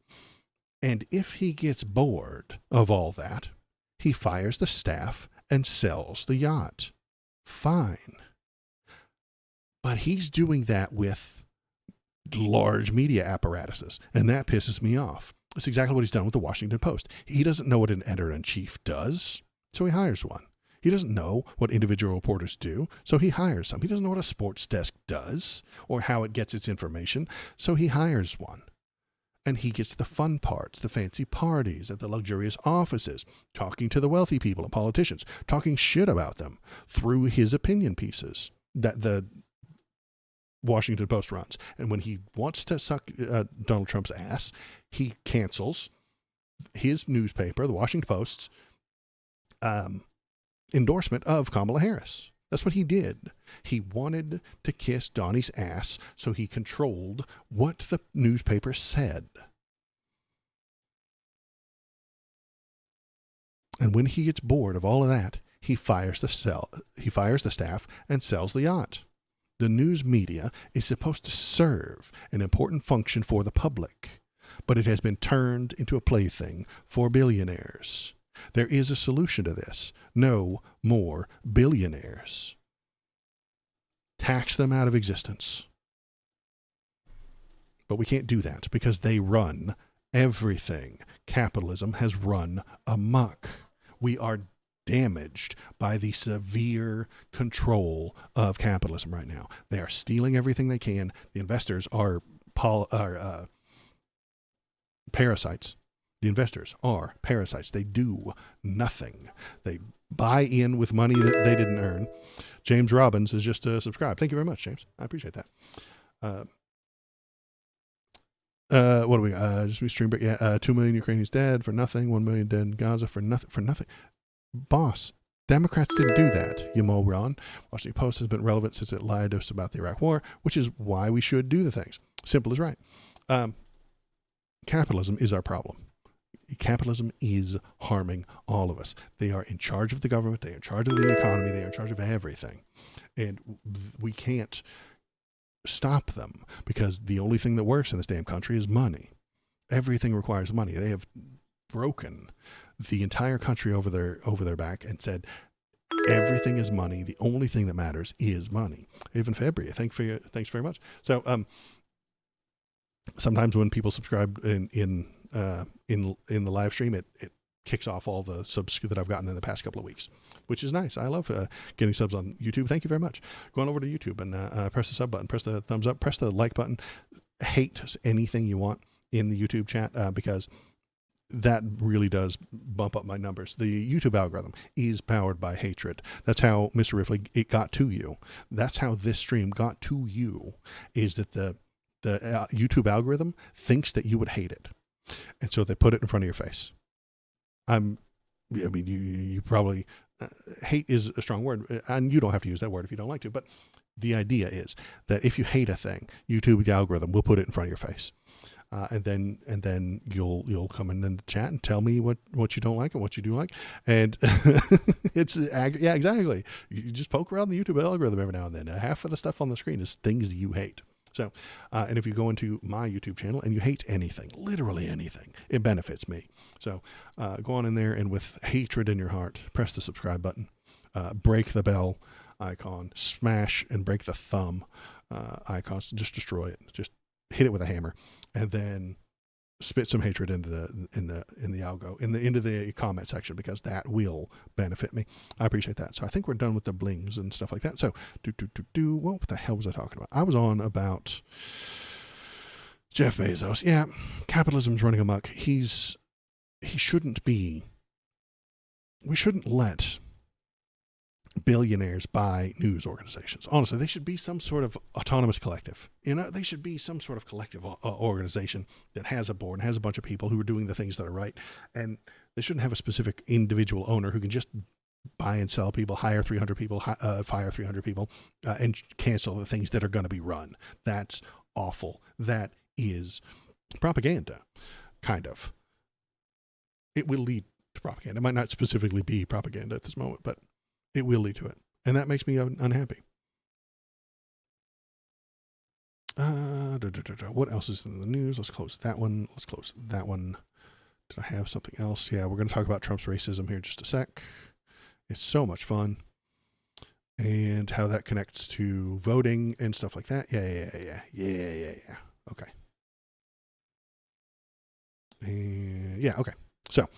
And if he gets bored of all that, he fires the staff and sells the yacht. Fine. But he's doing that with large media apparatuses, and that pisses me off. It's exactly what he's done with the Washington Post. He doesn't know what an editor-in-chief does, so he hires one. He doesn't know what individual reporters do, so he hires some. He doesn't know what a sports desk does or how it gets its information, so he hires one. And he gets the fun parts, the fancy parties at the luxurious offices, talking to the wealthy people and politicians, talking shit about them through his opinion pieces that the Washington Post runs. And when he wants to suck Donald Trump's ass, he cancels his newspaper, the Washington Post's endorsement of Kamala Harris. That's what he did. He wanted to kiss Donnie's ass, so he controlled what the newspaper said. And when he gets bored of all of that, he fires the staff and sells the yacht. The news media is supposed to serve an important function for the public, but it has been turned into a plaything for billionaires. There is a solution to this. No more billionaires. Tax them out of existence. But we can't do that because they run everything. Capitalism has run amok. We are damaged by the severe control of capitalism right now. They are stealing everything they can. The investors are parasites. The investors are parasites. They do nothing. They buy in with money that they didn't earn. James Robbins is just subscribed. Thank you very much, James. I appreciate that. What do we just we stream, but yeah, 2 million Ukrainians dead for nothing, 1 million dead in Gaza for nothing. Boss, Democrats didn't do that, you moron. Washington Post has been relevant since it lied to us about the Iraq War, which is why we should do the things. Simple as right. Capitalism is our problem. Capitalism is harming all of us. They are in charge of the government. They are in charge of the economy. They are in charge of everything. And we can't stop them because the only thing that works in this damn country is money. Everything requires money. They have broken the entire country over their back and said everything is money. The only thing that matters is money. Even February. Thanks very much. So sometimes when people subscribe in the live stream, it kicks off all the subs that I've gotten in the past couple of weeks, which is nice. I love getting subs on YouTube. Thank you very much. Go on over to YouTube and press the sub button, press the thumbs up, press the like button. Hate anything you want in the YouTube chat because that really does bump up my numbers. The YouTube algorithm is powered by hatred. That's how, Mr. Riffley, it got to you. That's how this stream got to you, is that the YouTube algorithm thinks that you would hate it. And so they put it in front of your face. You probably, hate is a strong word, and you don't have to use that word if you don't like to, but the idea is that if you hate a thing, YouTube, the algorithm, will put it in front of your face. And then you'll come in the chat and tell me what you don't like and what you do like. And yeah, exactly. You just poke around the YouTube algorithm every now and then. Half of the stuff on the screen is things you hate. So, and if you go into my YouTube channel and you hate anything, literally anything, it benefits me. So go on in there and with hatred in your heart, press the subscribe button, break the bell icon, smash and break the thumb icons, just destroy it. Just hit it with a hammer, and then spit some hatred into the comment section, because that will benefit me. I appreciate that. So I think we're done with the blings and stuff like that. So what the hell was I talking about? I was on about Jeff Bezos. Yeah, capitalism's running amok. We shouldn't let billionaires buy news organizations. Honestly, they should be some sort of autonomous collective. They should be some sort of collective organization that has a board and has a bunch of people who are doing the things that are right. And they shouldn't have a specific individual owner who can just buy and sell people, hire 300 people, fire 300 people, and cancel the things that are going to be run. That's awful. That is propaganda, kind of. It will lead to propaganda. It might not specifically be propaganda at this moment, but it will lead to it. And that makes me unhappy. What else is in the news? Let's close that one. Did I have something else? Yeah, we're going to talk about Trump's racism here in just a sec. It's so much fun. And how that connects to voting and stuff like that. Yeah. Okay. Okay. So,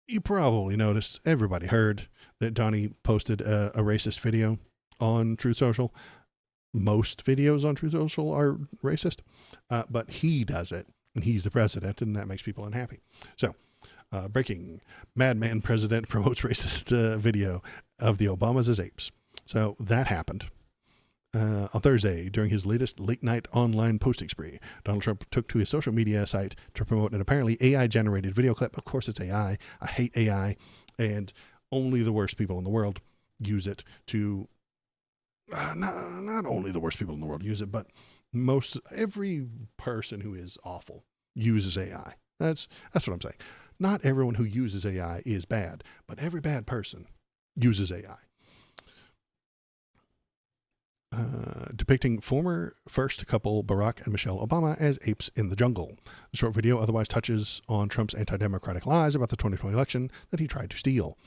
you probably noticed, everybody heard that Donnie posted a racist video on Truth Social. Most videos on Truth Social are racist, but he does it, and he's the president, and that makes people unhappy. So, breaking: Madman president promotes racist video of the Obamas as apes. So that happened. On Thursday, during his latest late-night online posting spree, Donald Trump took to his social media site to promote an apparently AI-generated video clip. Of course, it's AI. I hate AI, and only the worst people in the world use it to... not only the worst people in the world use it, but every person who is awful uses AI. That's what I'm saying. Not everyone who uses AI is bad, but every bad person uses AI. Depicting former first couple Barack and Michelle Obama as apes in the jungle. The short video otherwise touches on Trump's anti-democratic lies about the 2020 election that he tried to steal.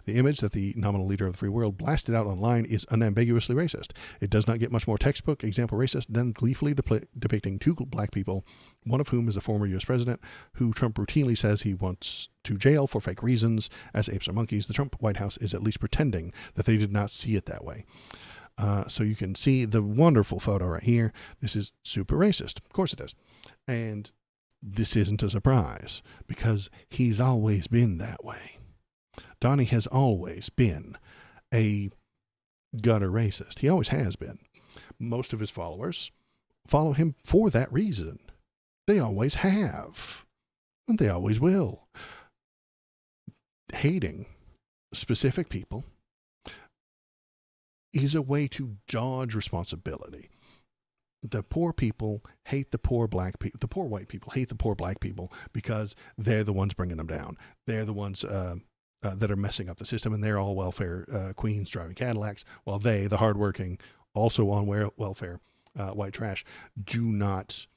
The image that the nominal leader of the free world blasted out online is unambiguously racist. It does not get much more textbook example racist than gleefully depicting two black people, one of whom is a former U.S. president, who Trump routinely says he wants to jail for fake reasons, as apes are monkeys. The Trump White House is at least pretending that they did not see it that way. So you can see the wonderful photo right here. This is super racist. Of course it is. And this isn't a surprise, because he's always been that way. Donnie has always been a gutter racist. He always has been. Most of his followers follow him for that reason. They always have, and they always will. Hating specific people is a way to dodge responsibility. The poor people hate the poor black people. The poor white people hate the poor black people because they're the ones bringing them down. They're the ones that are messing up the system, and they're all welfare queens driving Cadillacs, while they, the hardworking, also on welfare, white trash, do not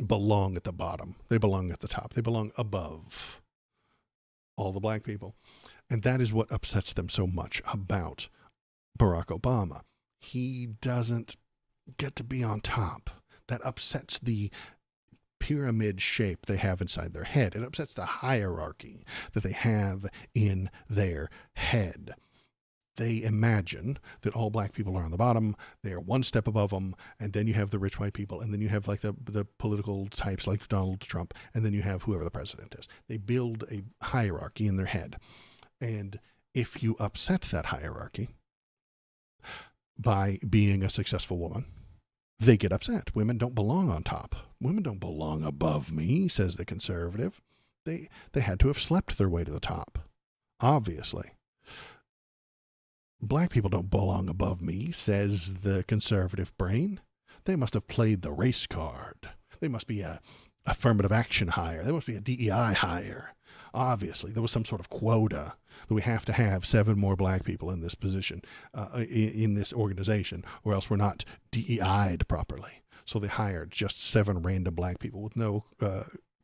belong at the bottom. They belong at the top. They belong above all the black people. And that is what upsets them so much about Barack Obama. He doesn't get to be on top. That upsets the pyramid shape they have inside their head. It upsets the hierarchy that they have in their head. They imagine that all black people are on the bottom, they are one step above them, and then you have the rich white people, and then you have like the political types like Donald Trump, and then you have whoever the president is. They build a hierarchy in their head. And if you upset that hierarchy by being a successful woman, they get upset. Women don't belong on top. Women don't belong above me, says the conservative. They had to have slept their way to the top, obviously. Black people don't belong above me, says the conservative brain. They must have played the race card. They must be a affirmative action hire. They must be a DEI hire. Obviously, there was some sort of quota that we have to have 7 more black people in this position, in this organization, or else we're not DEI'd properly. So they hired just 7 random black people with no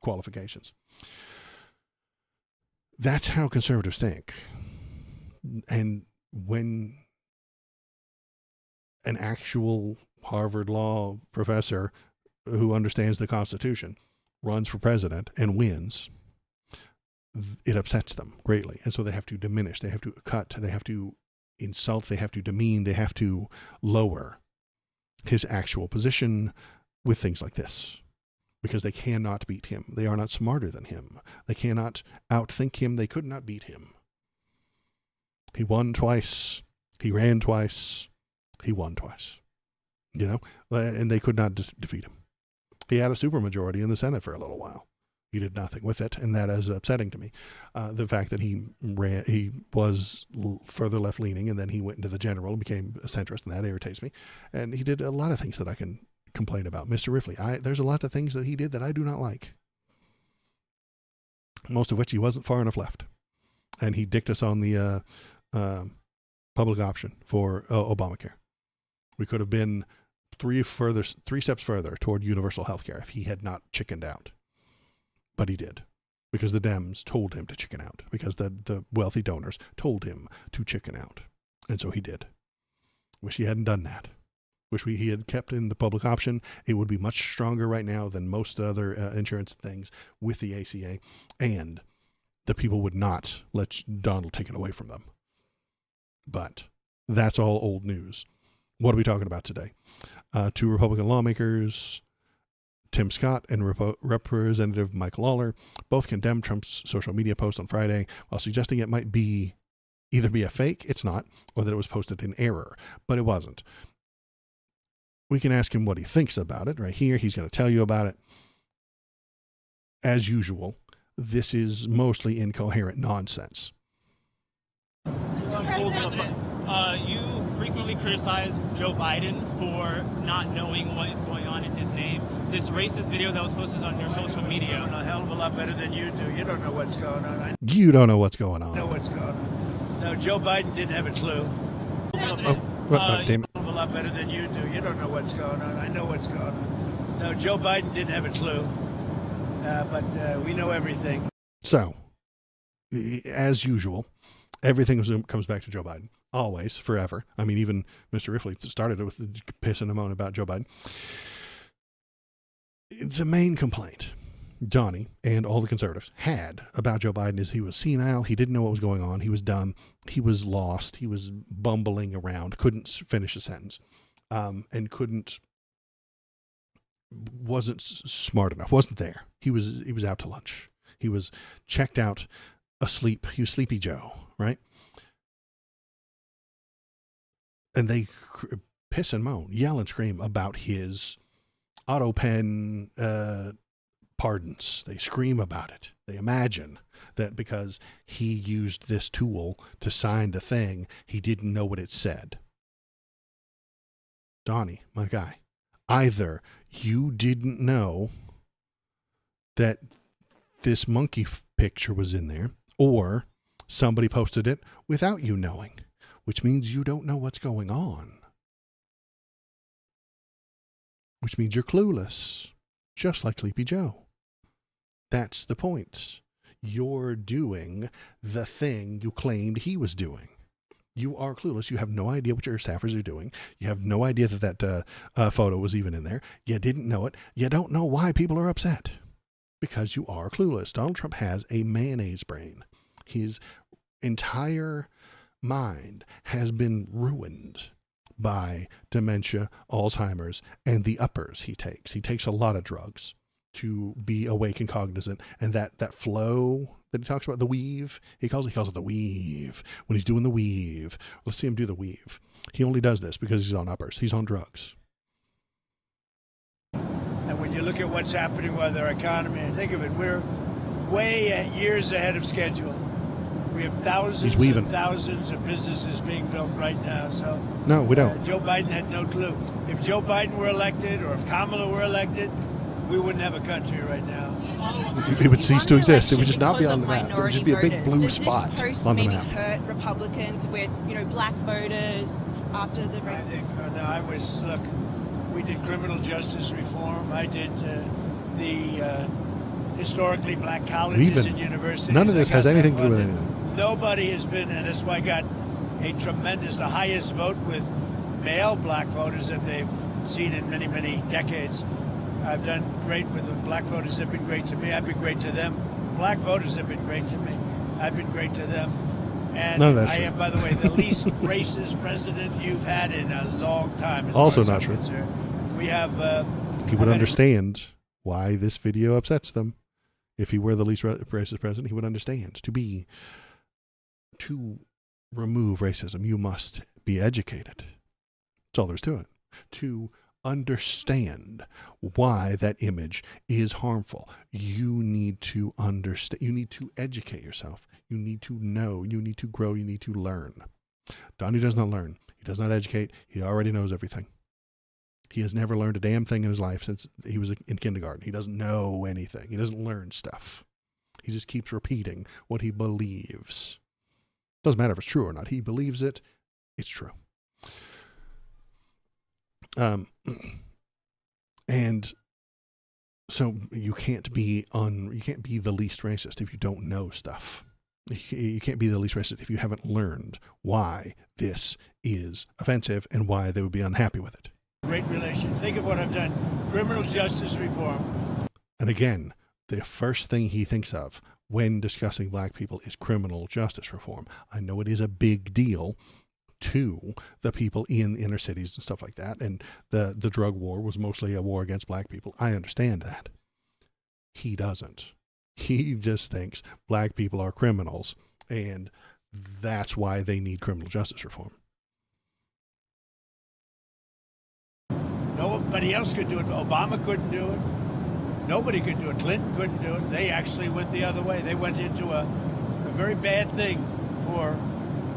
qualifications. That's how conservatives think. And when an actual Harvard law professor who understands the Constitution runs for president and wins, it upsets them greatly. And so they have to diminish, they have to cut, they have to insult, they have to demean, they have to lower his actual position with things like this, because they cannot beat him. They are not smarter than him. They cannot outthink him. They could not beat him. He won twice. He ran twice. He won twice. You know, and they could not defeat him. He had a supermajority in the Senate for a little while. He did nothing with it, and that is upsetting to me. The fact that he was further left-leaning, and then he went into the general and became a centrist, and that irritates me. And he did a lot of things that I can complain about. Mr. Riffley, there's a lot of things that he did that I do not like. Most of which he wasn't far enough left. And he dicked us on the public option for Obamacare. We could have been 3 steps further toward universal health care if he had not chickened out. But he did, because the Dems told him to chicken out, because the wealthy donors told him to chicken out. And so he did. Wish he hadn't done that. Wish he had kept in the public option. It would be much stronger right now than most other insurance things with the ACA, and the people would not let Donald take it away from them. But that's all old news. What are we talking about today? 2 Republican lawmakers, Tim Scott and Representative Mike Lawler, both condemned Trump's social media post on Friday while suggesting it might either be a fake, it's not, or that it was posted in error. But it wasn't. We can ask him what he thinks about it right here. He's going to tell you about it. As usual, this is mostly incoherent nonsense. Mr. President, you frequently criticize Joe Biden for not knowing what is going on in his name. This racist video that was posted on your social media. You're doing a hell of a lot better than you do. You don't know what's going on. You don't know what's going on. I know what's going on. No, Joe Biden didn't have a clue. President, damn it. A hell of a lot better than you do. You don't know what's going on. I know what's going on. No, Joe Biden didn't have a clue. But we know everything. So, as usual, everything comes back to Joe Biden. Always, forever. I mean, even Mr. Riffley started it with pissing him on about Joe Biden. The main complaint Johnny and all the conservatives had about Joe Biden is he was senile, he didn't know what was going on, he was dumb, he was lost, he was bumbling around, couldn't finish a sentence, and wasn't smart enough, wasn't there. He was out to lunch. He was checked out, asleep. He was Sleepy Joe, right? And they piss and moan, yell and scream about his auto pen pardons. They scream about it. They imagine that because he used this tool to sign the thing, he didn't know what it said. Donnie, my guy, either you didn't know that this monkey picture was in there, or somebody posted it without you knowing, which means you don't know what's going on. Which means you're clueless, just like Sleepy Joe. That's the point. You're doing the thing you claimed he was doing. You are clueless. You have no idea what your staffers are doing. You have no idea that photo was even in there. You didn't know it. You don't know why people are upset. Because you are clueless. Donald Trump has a mayonnaise brain. His entire mind has been ruined by dementia, Alzheimer's, and the uppers he takes. He takes a lot of drugs to be awake and cognizant. And that flow that he talks about, the weave, he calls it the weave. When he's doing the weave, let's see him do the weave. He only does this because he's on uppers. He's on drugs. And when you look at what's happening with our economy, think of it, we're way years ahead of schedule. We have thousands and thousands of businesses being built right now. So no, we don't. Joe Biden had no clue. If Joe Biden were elected, or if Kamala were elected, we wouldn't have a country right now. It would cease to exist. It would just not be on the map. There would just be a big blue Does spot this post on the maybe map. hurt Republicans with, black voters after the... I think, look, we did criminal justice reform. I did the historically black colleges and universities. None of this has anything to do with anything. Nobody has been, and that's why I got the highest vote with male black voters that they've seen in many, many decades. I've done great with them. Black voters have been great to me. I've been great to them. Black voters have been great to me. I've been great to them. And I am, by the way, the least racist president you've had in a long time. Also not true. We have... he would understand why this video upsets them. If he were the least racist president, he would understand. To remove racism, you must be educated. That's all there is to it. To understand why that image is harmful, you need to understand. You need to educate yourself. You need to know. You need to grow. You need to learn. Donnie does not learn. He does not educate. He already knows everything. He has never learned a damn thing in his life since he was in kindergarten. He doesn't know anything. He doesn't learn stuff. He just keeps repeating what he believes. Doesn't matter if it's true or not. He believes it. It's true. And so you can't be the least racist if you don't know stuff. You can't be the least racist if you haven't learned why this is offensive and why they would be unhappy with it. Great relation. Think of what I've done. Criminal justice reform. And again, the first thing he thinks of when discussing black people is criminal justice reform. I know it is a big deal to the people in the inner cities and stuff like that. And the drug war was mostly a war against black people. I understand that. He doesn't. He just thinks black people are criminals, and that's why they need criminal justice reform. Nobody else could do it. Obama couldn't do it. Nobody could do it. Clinton couldn't do it. They actually went the other way. They went into a very bad thing for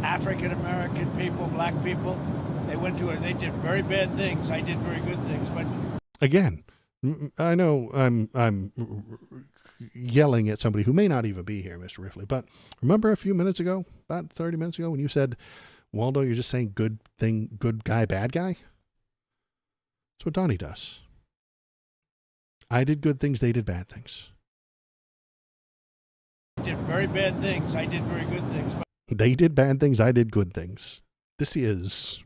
African American people, black people. They went to it. They did very bad things. I did very good things. But again, I know I'm yelling at somebody who may not even be here, Mr. Riffley, but remember a few minutes ago, about 30 minutes ago, when you said, Waldo, you're just saying good thing, good guy, bad guy? That's what Donnie does. I did good things, they did bad things. They did very bad things. I did very good things. They did bad things, I did good things. This is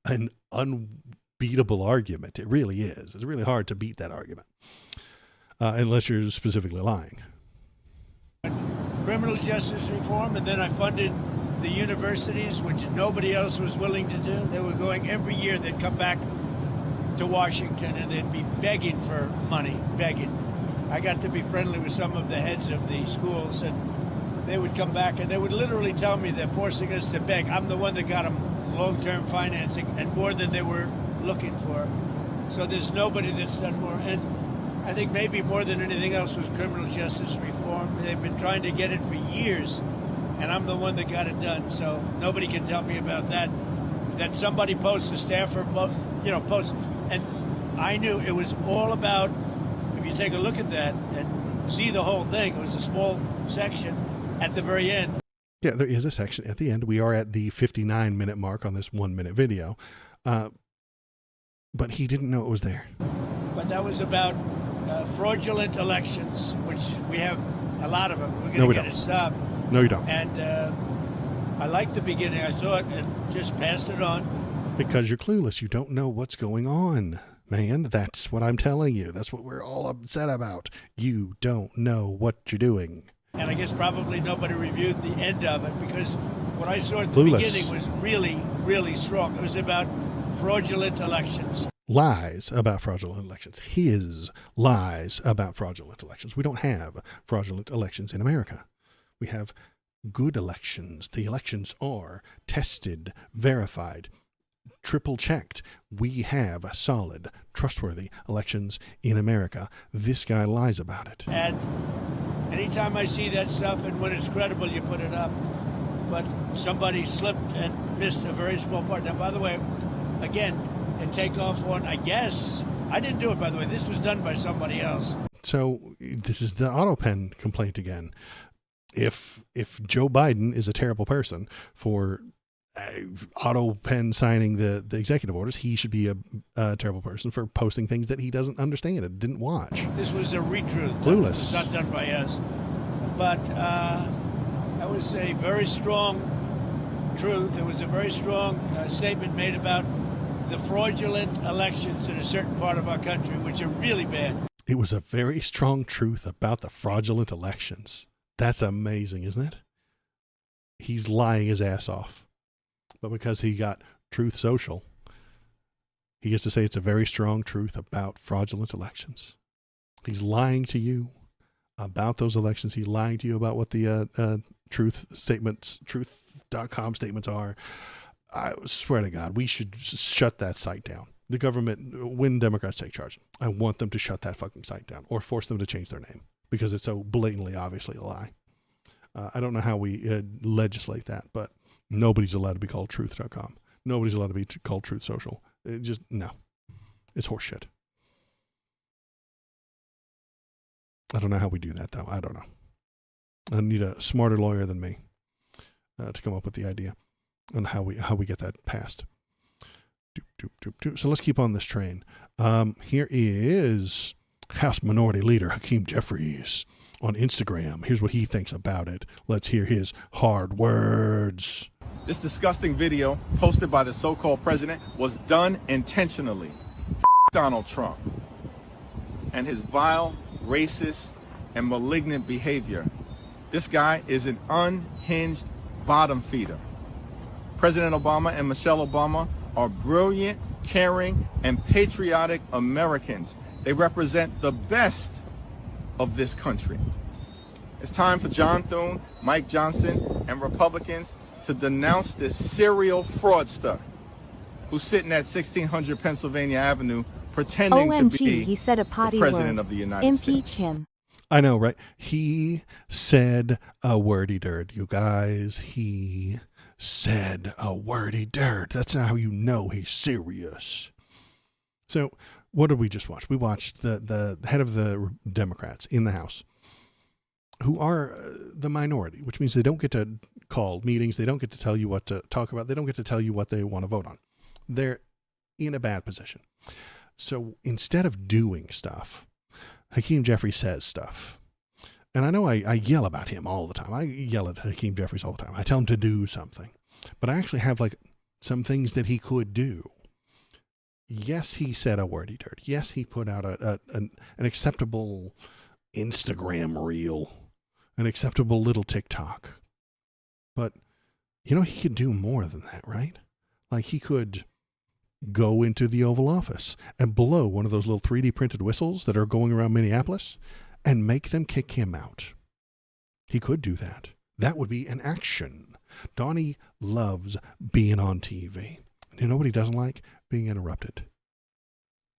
an unbeatable argument. It really is. It's really hard to beat that argument, unless you're specifically lying. Criminal justice reform, and then I funded the universities, which nobody else was willing to do. They were going every year. They'd come back to Washington and they'd be begging for money, begging. I got to be friendly with some of the heads of the schools, and they would come back and they would literally tell me they're forcing us to beg. I'm the one that got them long-term financing, and more than they were looking for. So there's nobody that's done more. And I think maybe more than anything else was criminal justice reform. They've been trying to get it for years, and I'm the one that got it done. So nobody can tell me about that. That somebody posts, a staffer, posts, and I knew it was all about. If you take a look at that and see the whole thing, it was a small section at the very end. Yeah, there is a section at the end. We are at the 59-minute mark on this 1 minute video. But he didn't know it was there. But that was about fraudulent elections, which we have a lot of them. We're going to get it stopped. No, you don't. And I liked the beginning. I saw it and just passed it on. Because you're clueless. You don't know what's going on, man. That's what I'm telling you. That's what we're all upset about. You don't know what you're doing. And I guess probably nobody reviewed the end of it, because what I saw at the beginning was really, really strong. It was about fraudulent elections. Lies about fraudulent elections. His lies about fraudulent elections. We don't have fraudulent elections in America. We have good elections. The elections are tested, verified, triple checked. We have solid, trustworthy elections in America. This guy lies about it. And anytime I see that stuff, and when it's credible, you put it up. But somebody slipped and missed a very small part. Now, by the way, again, and take off one, I guess. I didn't do it, by the way. This was done by somebody else. So this is the auto pen complaint again. If Joe Biden is a terrible person for auto pen signing the executive orders, he should be a terrible person for posting things that he doesn't understand and didn't watch. This was a retruth. Clueless. It's not done by us. But that was a very strong truth. It was a very strong statement made about the fraudulent elections in a certain part of our country, which are really bad. It was a very strong truth about the fraudulent elections. That's amazing, isn't it? He's lying his ass off. But because he got Truth Social, he gets to say it's a very strong truth about fraudulent elections. He's lying to you about those elections. He's lying to you about what the truth.com statements are. I swear to God, we should shut that site down. The government, when Democrats take charge, I want them to shut that fucking site down or force them to change their name because it's so blatantly, obviously a lie. I don't know how we legislate that, but nobody's allowed to be called truth.com. Nobody's allowed to be called Truth Social. No. It's horseshit. I don't know how we do that, though. I don't know. I need a smarter lawyer than me to come up with the idea on how we get that passed. So let's keep on this train. Here is House Minority Leader Hakeem Jeffries on Instagram. Here's what he thinks about it. Let's hear his hard words. This disgusting video posted by the so-called president was done intentionally. Donald Trump and his vile, racist, and malignant behavior. This guy is an unhinged bottom feeder. President Obama and Michelle Obama are brilliant, caring, and patriotic Americans. They represent the best of this country. It's time for John Thune, Mike Johnson, and Republicans to denounce this serial fraudster who's sitting at 1600 Pennsylvania Avenue pretending OMG, to be he said a potty the president word. of the United Impeach States. him. I know, right? He said a wordy dirt, you guys. He said a wordy dirt. That's how you know he's serious. So what did we just watch? We watched the head of the Democrats in the House, who are the minority, which means they don't get to call meetings. They don't get to tell you what to talk about. They don't get to tell you what they want to vote on. They're in a bad position. So instead of doing stuff, Hakeem Jeffries says stuff. And I know I yell about him all the time. I yell at Hakeem Jeffries all the time. I tell him to do something. But I actually have like some things that he could do. Yes, he said a wordy dirt. Yes, he put out an acceptable Instagram reel, an acceptable little TikTok. But, you know, he could do more than that, right? Like he could go into the Oval Office and blow one of those little 3D printed whistles that are going around Minneapolis and make them kick him out. He could do that. That would be an action. Donnie loves being on TV. You know what he doesn't like? Being interrupted.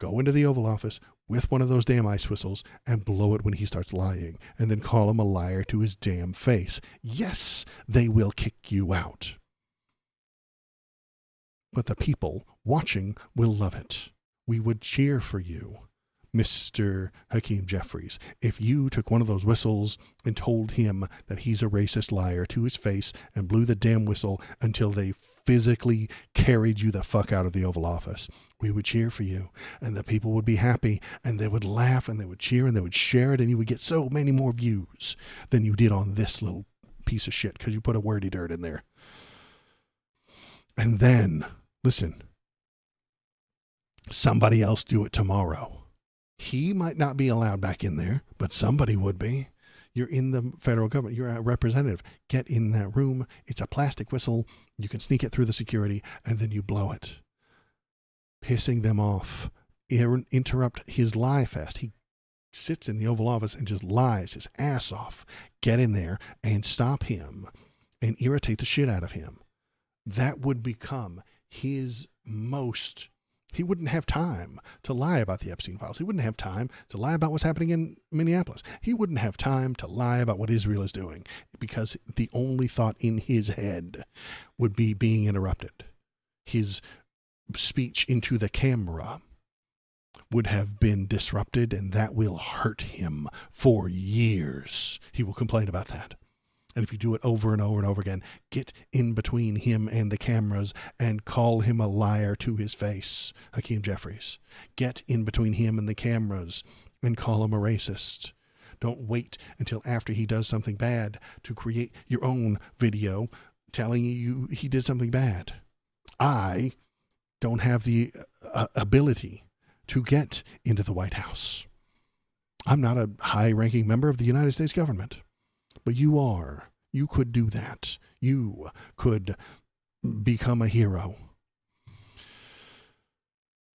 go into the Oval Office with one of those damn ice whistles and blow it when he starts lying, and then call him a liar to his damn face. Yes, they will kick you out. But the people watching will love it. We would cheer for you, Mr. Hakeem Jeffries, if you took one of those whistles and told him that he's a racist liar to his face and blew the damn whistle until they physically carried you the fuck out of the Oval Office. We would cheer for you, and the people would be happy, and they would laugh, and they would cheer, and they would share it, and you would get so many more views than you did on this little piece of shit because you put a wordy dirt in there. And then, listen, somebody else do it tomorrow. He might not be allowed back in there, but somebody would be. You're in the federal government. You're a representative. Get in that room. It's a plastic whistle. You can sneak it through the security, and then you blow it. Pissing them off. Interrupt his lie fest. He sits in the Oval Office and just lies his ass off. Get in there and stop him and irritate the shit out of him. That would become his most... He wouldn't have time to lie about the Epstein files. He wouldn't have time to lie about what's happening in Minneapolis. He wouldn't have time to lie about what Israel is doing because the only thought in his head would be being interrupted. His speech into the camera would have been disrupted, and that will hurt him for years. He will complain about that. And if you do it over and over and over again, get in between him and the cameras and call him a liar to his face, Hakeem Jeffries. Get in between him and the cameras and call him a racist. Don't wait until after he does something bad to create your own video telling you he did something bad. I don't have the ability to get into the White House. I'm not a high-ranking member of the United States government. But you are. You could do that. You could become a hero.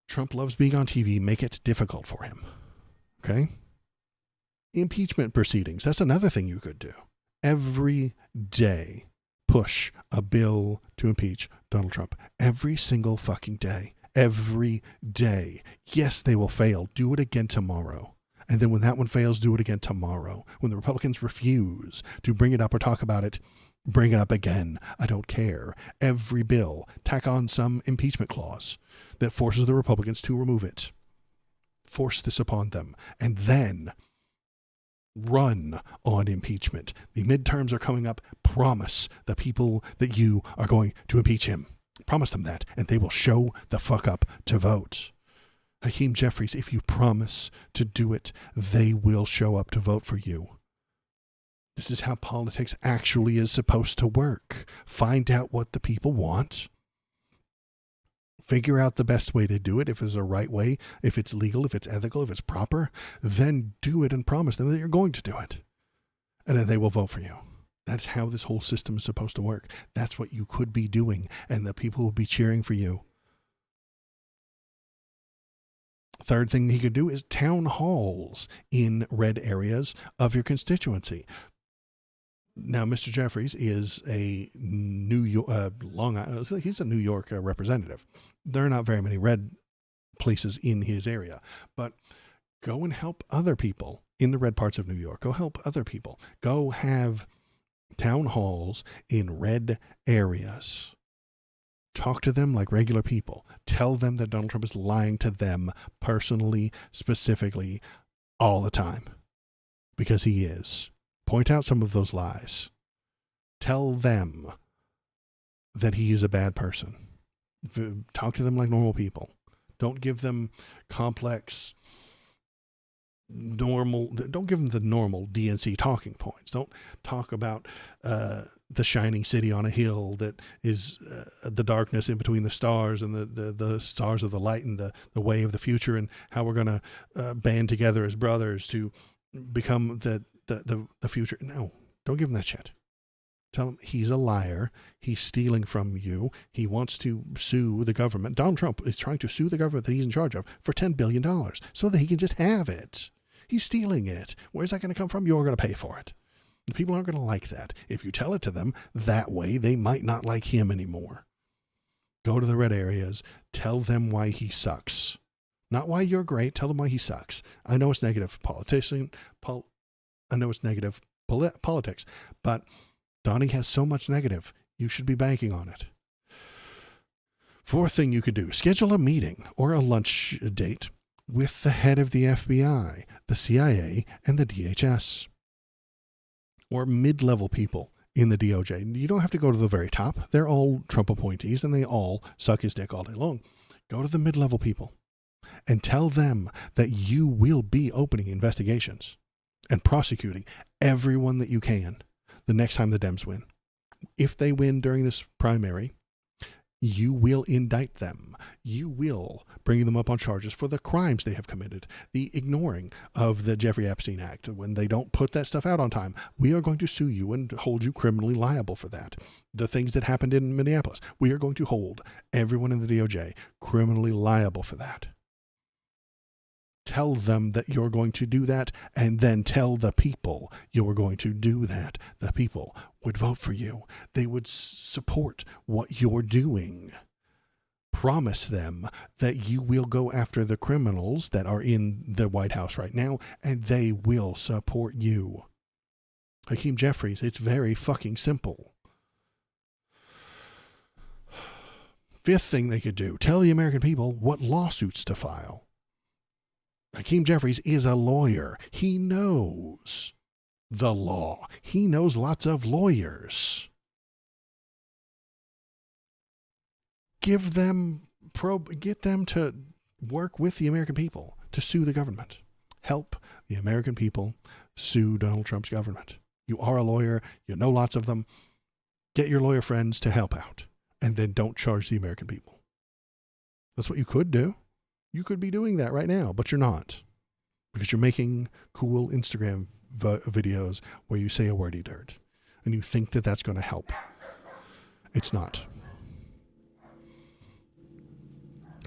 Trump loves being on TV. Make it difficult for him. Okay? Impeachment proceedings. That's another thing you could do. Every day, push a bill to impeach Donald Trump. Every single fucking day. Every day. Yes, they will fail. Do it again tomorrow. And then when that one fails, do it again tomorrow. When the Republicans refuse to bring it up or talk about it, bring it up again. I don't care. Every bill, tack on some impeachment clause that forces the Republicans to remove it. Force this upon them. And then run on impeachment. The midterms are coming up. Promise the people that you are going to impeach him. Promise them that, and they will show the fuck up to vote. Hakeem Jeffries, if you promise to do it, they will show up to vote for you. This is how politics actually is supposed to work. Find out what the people want. Figure out the best way to do it, if it's a right way, if it's legal, if it's ethical, if it's proper. Then do it and promise them that you're going to do it. And then they will vote for you. That's how this whole system is supposed to work. That's what you could be doing, and the people will be cheering for you. Third thing he could do is town halls in red areas of your constituency. Now, Mr. Jeffries is a New York, he's a New York representative. There are not very many red places in his area, but go and help other people in the red parts of New York. Go help other people. Go have town halls in red areas. Talk to them like regular people. Tell them that Donald Trump is lying to them personally, specifically, all the time. Because he is. Point out some of those lies. Tell them that he is a bad person. Talk to them like normal people. Don't give them complex, don't give them the normal DNC talking points. Don't talk about the shining city on a hill that is the darkness in between the stars and the stars of the light and the way of the future and how we're going to band together as brothers to become the future. No, don't give him that shit. Tell him he's a liar. He's stealing from you. He wants to sue the government. Donald Trump is trying to sue the government that he's in charge of for $10 billion so that he can just have it. He's stealing it. Where's that going to come from? You're going to pay for it. The people aren't going to like that. If you tell it to them that way, they might not like him anymore. Go to the red areas. Tell them why he sucks. Not why you're great. Tell them why he sucks. I know it's negative I know it's negative politics, but Donnie has so much negative. You should be banking on it. Fourth thing you could do, schedule a meeting or a lunch date with the head of the FBI, the CIA, and the DHS, or mid-level people in the DOJ. You don't have to go to the very top. They're all Trump appointees, and they all suck his dick all day long. Go to the mid-level people and tell them that you will be opening investigations and prosecuting everyone that you can the next time the Dems win. If they win during this primary, you will indict them. You will bring them up on charges for the crimes they have committed, the ignoring of the Jeffrey Epstein Act. When they don't put that stuff out on time, we are going to sue you and hold you criminally liable for that. The things that happened in Minneapolis, we are going to hold everyone in the DOJ criminally liable for that. Tell them that you're going to do that, and then tell the people you're going to do that. The people would vote for you. They would support what you're doing. Promise them that you will go after the criminals that are in the White House right now, and they will support you. Hakeem Jeffries, it's very fucking simple. Fifth thing they could do, tell the American people what lawsuits to file. Hakeem Jeffries is a lawyer. He knows the law. He knows lots of lawyers. Get them to work with the American people to sue the government. Help the American people sue Donald Trump's government. You are a lawyer. You know lots of them. Get your lawyer friends to help out, and then don't charge the American people. That's what you could do. You could be doing that right now, but you're not, because you're making cool Instagram videos where you say a wordy dirt and you think that that's going to help. It's not.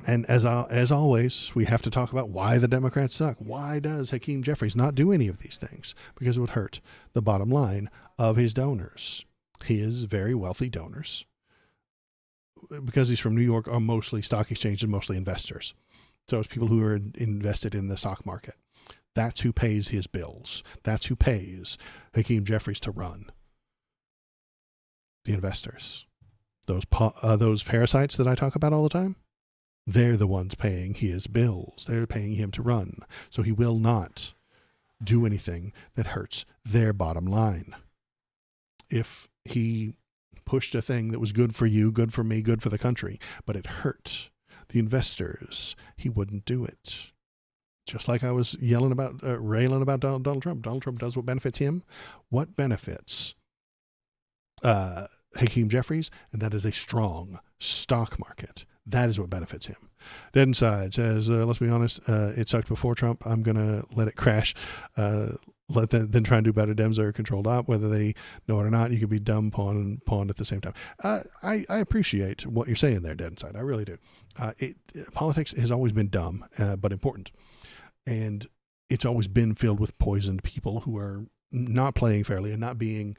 And as always, we have to talk about why the Democrats suck. Why does Hakeem Jeffries not do any of these things? Because it would hurt the bottom line of his donors. His very wealthy donors, because he's from New York, are mostly stock exchange and mostly investors. So it's people who are invested in the stock market. That's who pays his bills. That's who pays Hakeem Jeffries to run. The investors. Those parasites that I talk about all the time, they're the ones paying his bills. They're paying him to run. So he will not do anything that hurts their bottom line. If he pushed a thing that was good for you, good for me, good for the country, but it hurt the investors, he wouldn't do it. Just like I was railing about Donald Trump. Donald Trump does what benefits him. What benefits Hakeem Jeffries? And that is a strong stock market. That is what benefits him. Dead Inside says, let's be honest, it sucked before Trump. I'm going to let it crash. Then try and do better. Dems are controlled op, whether they know it or not. You could be dumb, pawn at the same time. I appreciate what you're saying there, Dead Inside. I really do. Politics has always been dumb, but important. And it's always been filled with poisoned people who are not playing fairly and not being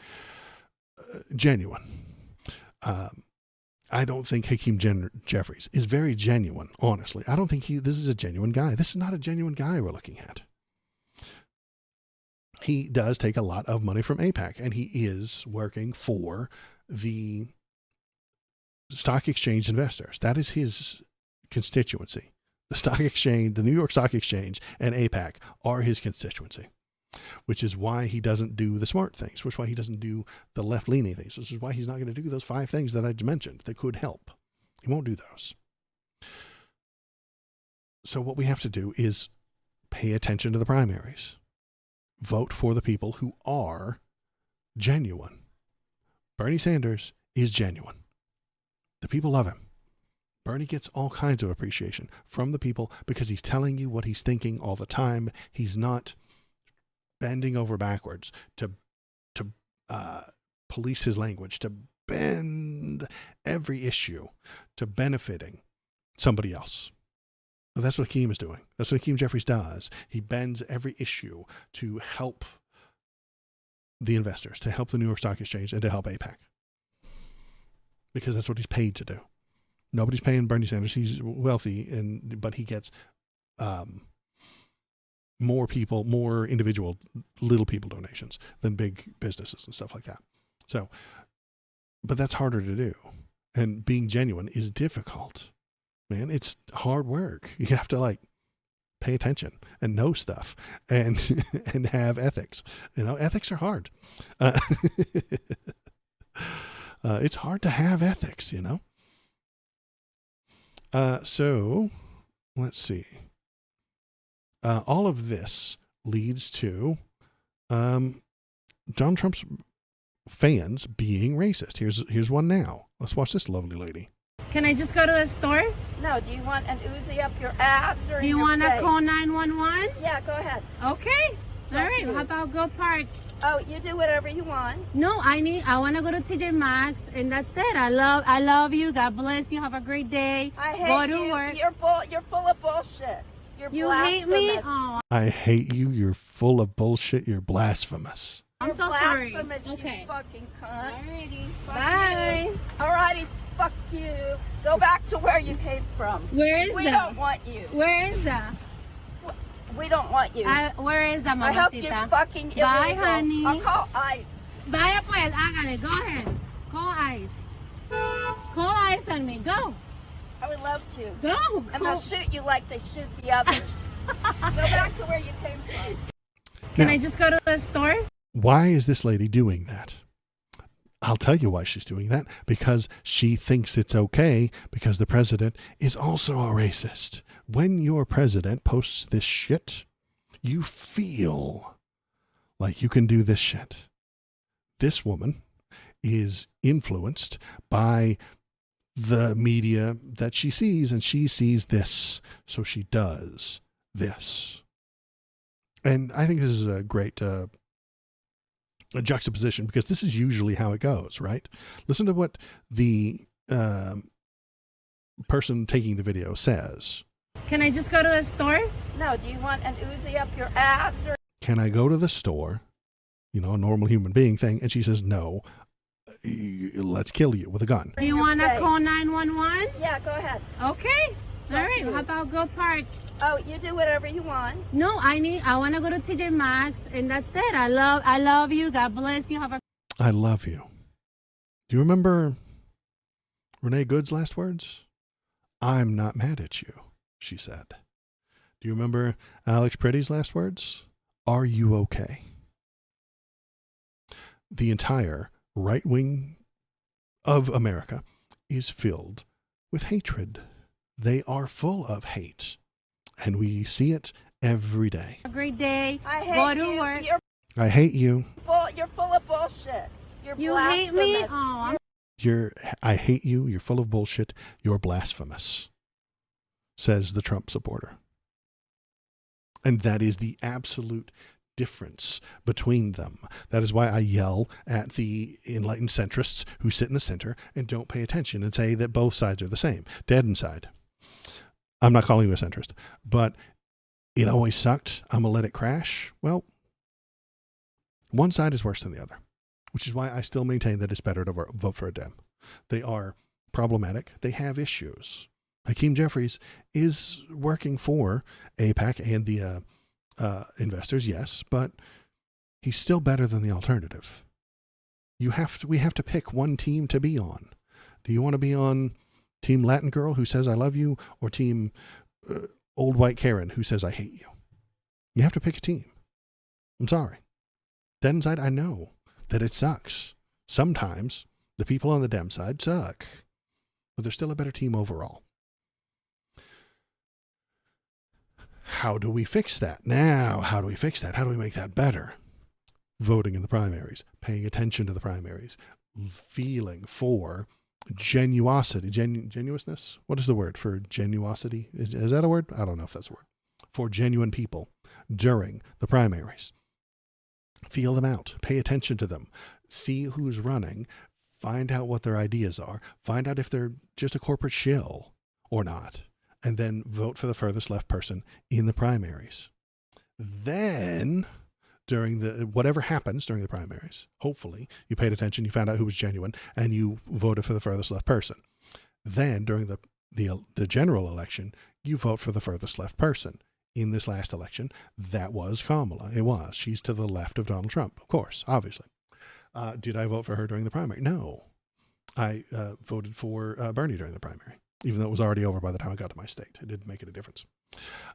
genuine. I don't think Hakeem Jeffries is very genuine, honestly. I don't think this is a genuine guy. This is not a genuine guy we're looking at. He does take a lot of money from AIPAC, and he is working for the stock exchange investors. That is his constituency. The stock exchange, the New York Stock Exchange, and AIPAC are his constituency, which is why he doesn't do the smart things, which is why he doesn't do the left-leaning things. This is why he's not going to do those 5 things that I mentioned that could help. He won't do those. So what we have to do is pay attention to the primaries. Vote for the people who are genuine. Bernie Sanders is genuine. The people love him. Bernie gets all kinds of appreciation from the people because he's telling you what he's thinking all the time. He's not bending over backwards to police his language, to bend every issue to benefiting somebody else. But that's what Hakeem is doing. That's what Hakeem Jeffries does. He bends every issue to help the investors, to help the New York Stock Exchange, and to help AIPAC. Because that's what he's paid to do. Nobody's paying Bernie Sanders. He's wealthy, but he gets more individual little people donations than big businesses and stuff like that. So, but that's harder to do. And being genuine is difficult, man. It's hard work. You have to like pay attention and know stuff and, and have ethics. You know, ethics are hard. It's hard to have ethics, you know? So let's see. All of this leads to Donald Trump's fans being racist. Here's one now. Let's watch this lovely lady. Can I just go to the store? No, do you want an Uzi up your ass or Do you want to call 911? Yeah, go ahead. Okay. All right. you. How about go park? Oh, you do whatever you want. No, I want to go to TJ Maxx, and that's it. I love you. God bless you. Have a great day. I hate go you. To work. You're full of bullshit. You hate me? Oh, I hate you. You're full of bullshit. You're blasphemous. I'm so sorry. Blasphemous, Okay. you fucking cunt. Alrighty. Fuck Bye. you. Alrighty, fuck you. Go back to where you came from. Where is We that? don't want you. Where is that? We don't want you. Where is that, I hope mamacita? you're fucking illegal. Bye, honey. I'll call ICE. Vaya pues, hágale. Go ahead. Call ICE. Call ICE on me. Go. I would love to. Go. And they'll shoot you like they shoot the others. Go back to where you came from. Can Now, I just go to the store? why is this lady doing that? I'll tell you why she's doing that. Because she thinks it's okay because the president is also a racist. When your president posts this shit, you feel like you can do this shit. This woman is influenced by the media that she sees, and she sees this, so she does this. And I think this is a great a juxtaposition, because this is usually how it goes, right? Listen to what the person taking the video says. Can I just go to the store? No, do you want an Uzi up your ass or Can I go to the store? You know, a normal human being thing. And she says, no, let's kill you with a gun. Do you want to face? call 911? Yeah, go ahead. Okay. All right. you. How about go park? Oh, you do whatever you want. No, I want to go to TJ Maxx, and that's it. I love you. God bless you. Have a I love you. Do you remember Renee Good's last words? I'm not mad at you, she said. Do you remember Alex Pretty's last words? Are you okay? The entire right wing of America is filled with hatred. They are full of hate. And we see it every day. great day. I hate Go to you. work. I hate you. You're full of bullshit. You hate me? blasphemous. Oh, I hate you. You're full of bullshit. You're blasphemous, says the Trump supporter. And that is the absolute difference between them. That is why I yell at the enlightened centrists who sit in the center and don't pay attention and say that both sides are the same. Dead inside. I'm not calling you a centrist, but it always sucked. I'm going to let it crash. Well, one side is worse than the other, which is why I still maintain that it's better to vote for a Dem. They are problematic. They have issues. Hakeem Jeffries is working for AIPAC and the investors, yes, but he's still better than the alternative. We have to pick one team to be on. Do you want to be on Team Latin Girl who says I love you, or Team Old White Karen who says I hate you? You have to pick a team. I'm sorry. Dead inside, I know that it sucks. Sometimes the people on the Dem side suck, but they're still a better team overall. How do we fix that? Now, how do we fix that? How do we make that better? Voting in the primaries, paying attention to the primaries, feeling for genuousness. What is the word for genuosity? Is that a word? I don't know if that's a word. For genuine people during the primaries. Feel them out. Pay attention to them. See who's running. Find out what their ideas are. Find out if they're just a corporate shill or not. And then vote for the furthest left person in the primaries. Then, during whatever happens during the primaries, hopefully you paid attention, you found out who was genuine, and you voted for the furthest left person. Then, during the the general election, you vote for the furthest left person. In this last election, that was Kamala. It was. She's to the left of Donald Trump, of course, obviously. Did I vote for her during the primary? No. I voted for Bernie during the primary, even though it was already over by the time I got to my state. It didn't make it a difference.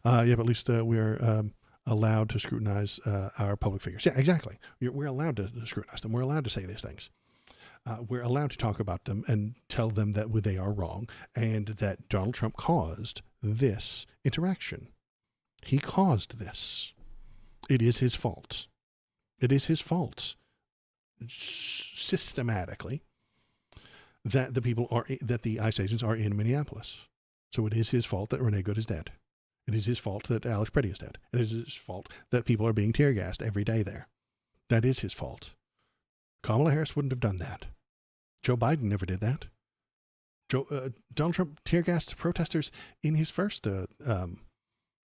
But at least we're allowed to scrutinize our public figures. Yeah, exactly. We're allowed to scrutinize them. We're allowed to say these things. We're allowed to talk about them and tell them that they are wrong and that Donald Trump caused this interaction. He caused this. It is his fault. It is his fault systematically that the ICE agents are in Minneapolis. So it is his fault that Renee Good is dead. It is his fault that Alex Pretty is dead. It is his fault that people are being tear gassed every day there. That is his fault. Kamala Harris wouldn't have done that. Joe Biden never did that. Donald Trump tear gassed protesters in his first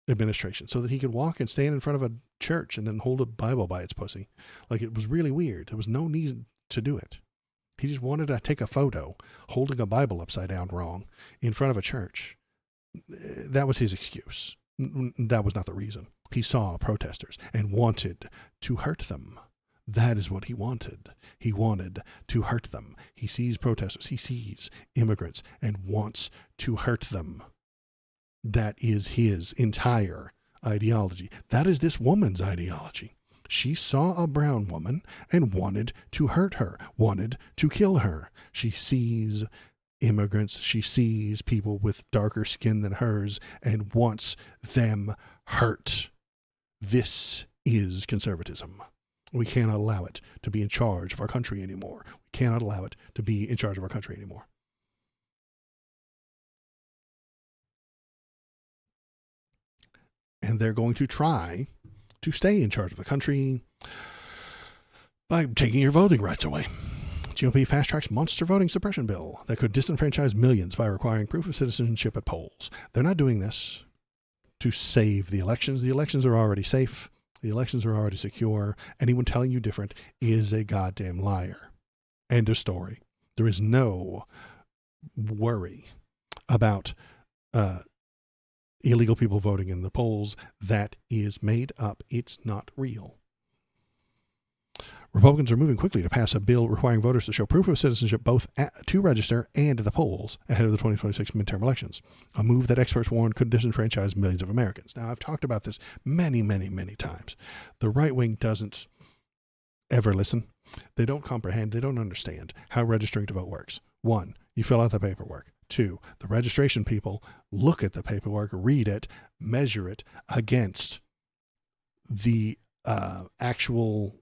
administration so that he could walk and stand in front of a church and then hold a Bible by its pussy. Like, it was really weird. There was no need to do it. He just wanted to take a photo holding a Bible upside down wrong in front of a church. That was his excuse. That was not the reason. He saw protesters and wanted to hurt them. That is what he wanted. He wanted to hurt them. He sees protesters. He sees immigrants and wants to hurt them. That is his entire ideology. That is this woman's ideology. She saw a brown woman and wanted to hurt her, wanted to kill her. She sees immigrants. She sees people with darker skin than hers and wants them hurt. This is conservatism. We cannot allow it to be in charge of our country anymore. We cannot allow it to be in charge of our country anymore. And they're going to try to stay in charge of the country by taking your voting rights away. GOP fast-tracks monster voting suppression bill that could disenfranchise millions by requiring proof of citizenship at polls. They're not doing this to save the elections. The elections are already safe. The elections are already secure. Anyone telling you different is a goddamn liar. End of story. There is no worry about illegal people voting in the polls. That is made up. It's not real. Republicans are moving quickly to pass a bill requiring voters to show proof of citizenship both to register and at the polls ahead of the 2026 midterm elections, a move that experts warn could disenfranchise millions of Americans. Now, I've talked about this many, many, many times. The right wing doesn't ever listen. They don't comprehend. They don't understand how registering to vote works. 1, you fill out the paperwork. 2, the registration people look at the paperwork, read it, measure it against the actual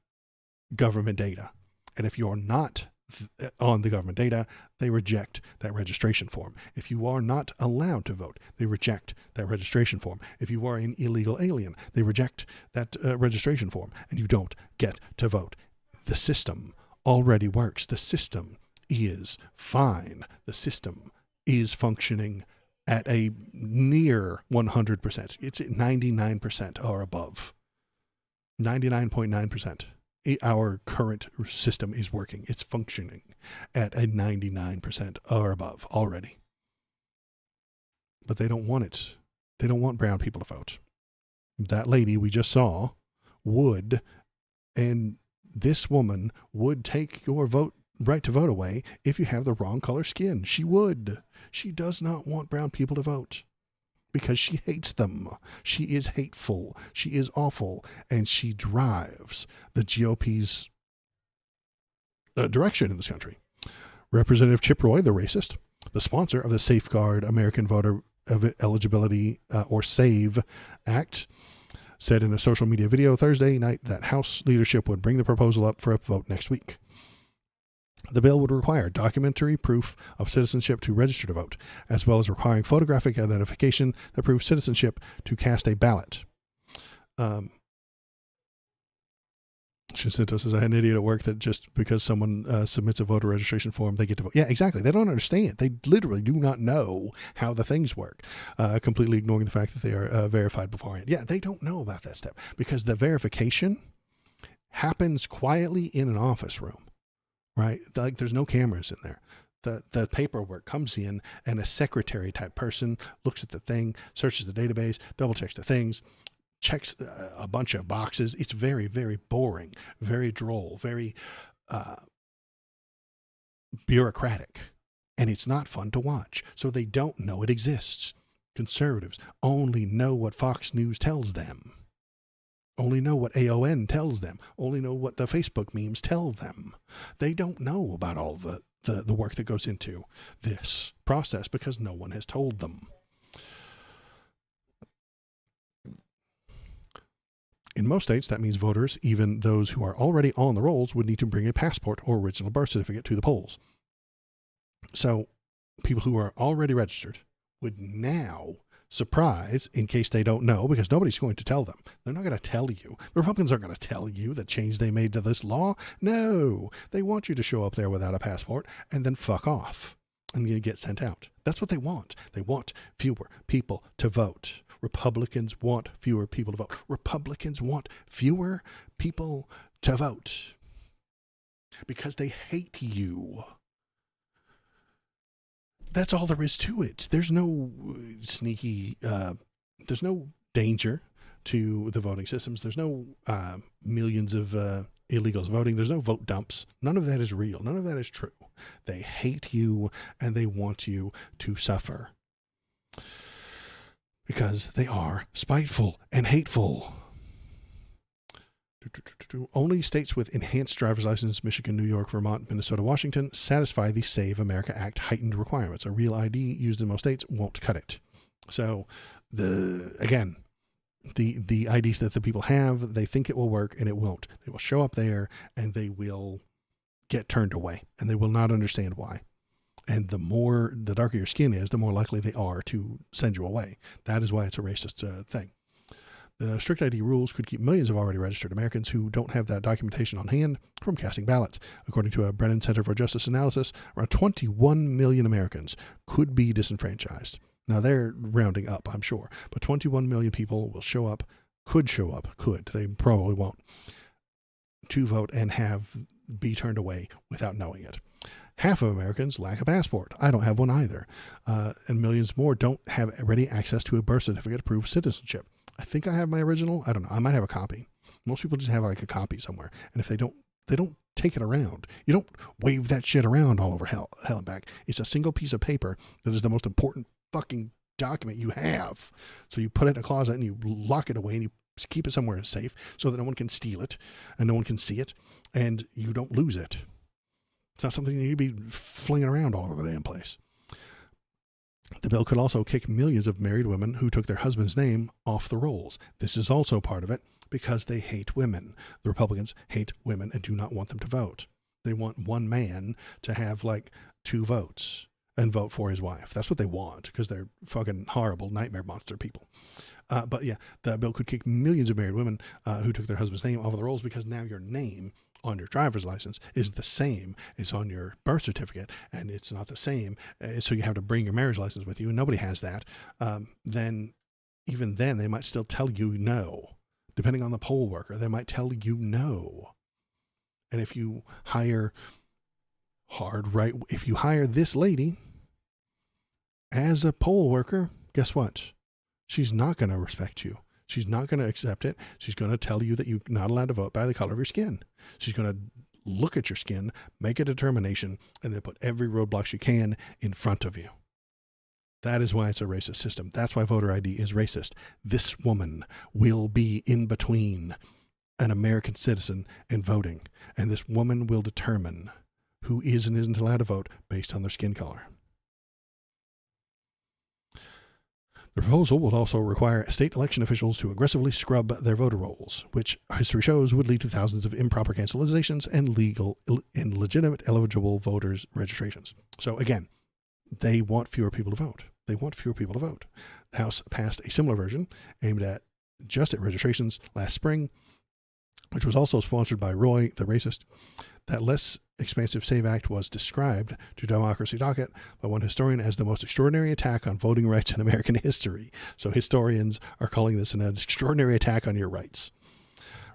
government data. And if you're not on the government data, they reject that registration form. If you are not allowed to vote, they reject that registration form. If you are an illegal alien, they reject that registration form, and you don't get to vote. The system already works. The system is fine. The system is functioning at a near 100%. It's at 99% or above. 99.9%. Our current system is working. It's functioning at a 99% or above already. But they don't want it. They don't want brown people to vote. That lady we just saw would, and this woman would take your right to vote away if you have the wrong color skin. She would. She does not want brown people to vote because she hates them. She is hateful. She is awful. And she drives the GOP's direction in this country. Representative Chip Roy, the racist, the sponsor of the Safeguard American Voter Eligibility or SAVE Act, said in a social media video Thursday night that House leadership would bring the proposal up for a vote next week. The bill would require documentary proof of citizenship to register to vote, as well as requiring photographic identification that proves citizenship to cast a ballot. Shinsinto says, I had an idiot at work that just because someone submits a voter registration form, they get to vote. Yeah, exactly. They don't understand. They literally do not know how the things work, completely ignoring the fact that they are verified beforehand. Yeah, they don't know about that step because the verification happens quietly in an office room. Right? Like, there's no cameras in there. The paperwork comes in, and a secretary type person looks at the thing, searches the database, double checks the things, checks a bunch of boxes. It's very, very boring, very droll, very bureaucratic, and it's not fun to watch. So they don't know it exists. Conservatives only know what Fox News tells them, only know what AON tells them, only know what the Facebook memes tell them. They don't know about all the work that goes into this process because no one has told them. In most states, that means voters, even those who are already on the rolls, would need to bring a passport or original birth certificate to the polls. So people who are already registered would now surprise in case they don't know, because nobody's going to tell them. They're not going to tell you. The Republicans aren't going to tell you the change they made to this law. No, they want you to show up there without a passport and then fuck off and you get sent out. That's what they want. They want fewer people to vote. Republicans want fewer people to vote. Republicans want fewer people to vote because they hate you. That's all there is to it. There's no sneaky, there's no danger to the voting systems. There's no millions of illegals voting. There's no vote dumps. None of that is real. None of that is true. They hate you and they want you to suffer because they are spiteful and hateful. Only states with enhanced driver's license, Michigan, New York, Vermont, Minnesota, Washington, satisfy the Save America Act heightened requirements. A real ID used in most states won't cut it. So, the IDs that the people have, they think it will work and it won't. They will show up there and they will get turned away and they will not understand why. And the darker your skin is, the more likely they are to send you away. That is why it's a racist thing. The strict ID rules could keep millions of already registered Americans who don't have that documentation on hand from casting ballots. According to a Brennan Center for Justice analysis, around 21 million Americans could be disenfranchised. Now, they're rounding up, I'm sure, but 21 million people will show up, they probably won't, to vote and be turned away without knowing it. Half of Americans lack a passport. I don't have one either. And millions more don't have ready access to a birth certificate to prove citizenship. I think I have my original. I don't know. I might have a copy. Most people just have like a copy somewhere. And if they don't take it around. You don't wave that shit around all over hell and back. It's a single piece of paper that is the most important fucking document you have. So you put it in a closet and you lock it away and you keep it somewhere safe so that no one can steal it and no one can see it and you don't lose it. It's not something you need to be flinging around all over the damn place. The bill could also kick millions of married women who took their husband's name off the rolls. This is also part of it because they hate women. The Republicans hate women and do not want them to vote. They want one man to have like 2 votes and vote for his wife. That's what they want because they're fucking horrible nightmare monster people. But yeah, the bill could kick millions of married women who took their husband's name off the rolls because now your name on your driver's license is the same as on your birth certificate, and it's not the same. So you have to bring your marriage license with you, and nobody has that. Then they might still tell you no. Depending on the poll worker, they might tell you no. And if you hire if you hire this lady as a poll worker, guess what? She's not going to respect you. She's not going to accept it. She's going to tell you that you're not allowed to vote by the color of your skin. She's going to look at your skin, make a determination, and then put every roadblock she can in front of you. That is why it's a racist system. That's why voter ID is racist. This woman will be in between an American citizen and voting, and this woman will determine who is and isn't allowed to vote based on their skin color. The proposal would also require state election officials to aggressively scrub their voter rolls, which history shows would lead to thousands of improper cancelizations and legitimate eligible voters' registrations. So again, they want fewer people to vote. The House passed a similar version aimed at registrations last spring, which was also sponsored by Roy, the racist. That less expansive SAVE Act was described to Democracy Docket by one historian as the most extraordinary attack on voting rights in American history. So historians are calling this an extraordinary attack on your rights.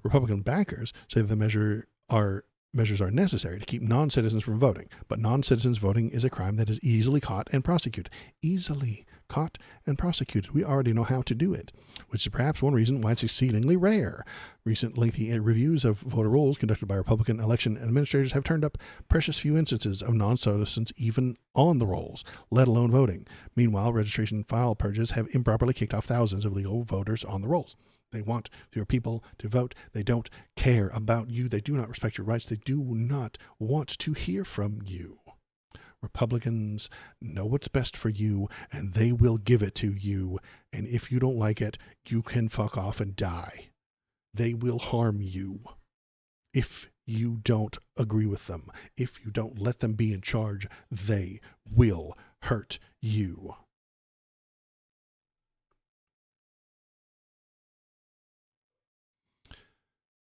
Republican backers say the measure are measures are necessary to keep non-citizens from voting, but non-citizens voting is a crime that is easily caught and prosecuted. Easily caught and prosecuted. We already know how to do it, which is perhaps one reason why it's exceedingly rare. Recent lengthy reviews of voter rolls conducted by Republican election administrators have turned up precious few instances of non-citizens even on the rolls, let alone voting. Meanwhile, registration file purges have improperly kicked off thousands of legal voters on the rolls. They want your people to vote. They don't care about you. They do not respect your rights. They do not want to hear from you. Republicans know what's best for you, and they will give it to you. And if you don't like it, you can fuck off and die. They will harm you if you don't agree with them. If you don't let them be in charge, they will hurt you.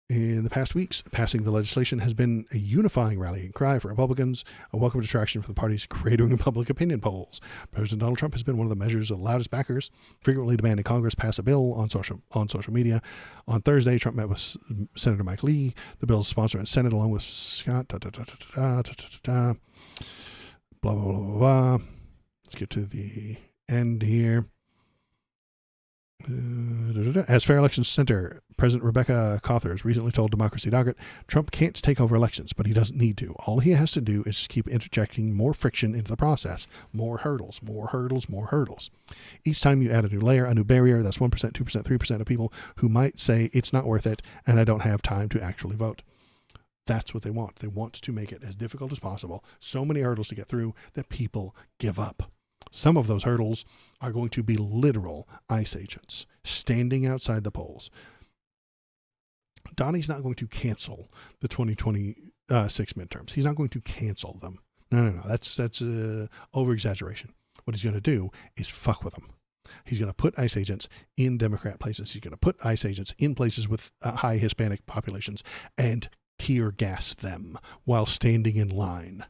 In the past weeks, passing the legislation has been a unifying rallying cry for Republicans, a welcome distraction for the party's cratering public opinion polls. President Donald Trump has been one of the measure's loudest backers, frequently demanding Congress pass a bill on social media. On Thursday, Trump met with Senator Mike Lee, the bill's sponsor in Senate, along with Scott. Blah, blah, blah, blah, blah. Let's get to the end here. As Fair Elections Center President Rebecca Cothers recently told Democracy Docket, Trump can't take over elections, but he doesn't need to. All he has to do is keep interjecting more friction into the process. More hurdles, more hurdles, more hurdles. Each time you add a new layer, a new barrier, that's 1%, 2%, 3% of people who might say it's not worth it and I don't have time to actually vote. That's what they want. They want to make it as difficult as possible. So many hurdles to get through that people give up. Some of those hurdles are going to be literal ICE agents standing outside the polls. Donnie's not going to cancel the 2026 midterms. He's not going to cancel them. No. That's over-exaggeration. What he's going to do is fuck with them. He's going to put ICE agents in Democrat places. He's going to put ICE agents in places with high Hispanic populations and tear gas them while standing in line.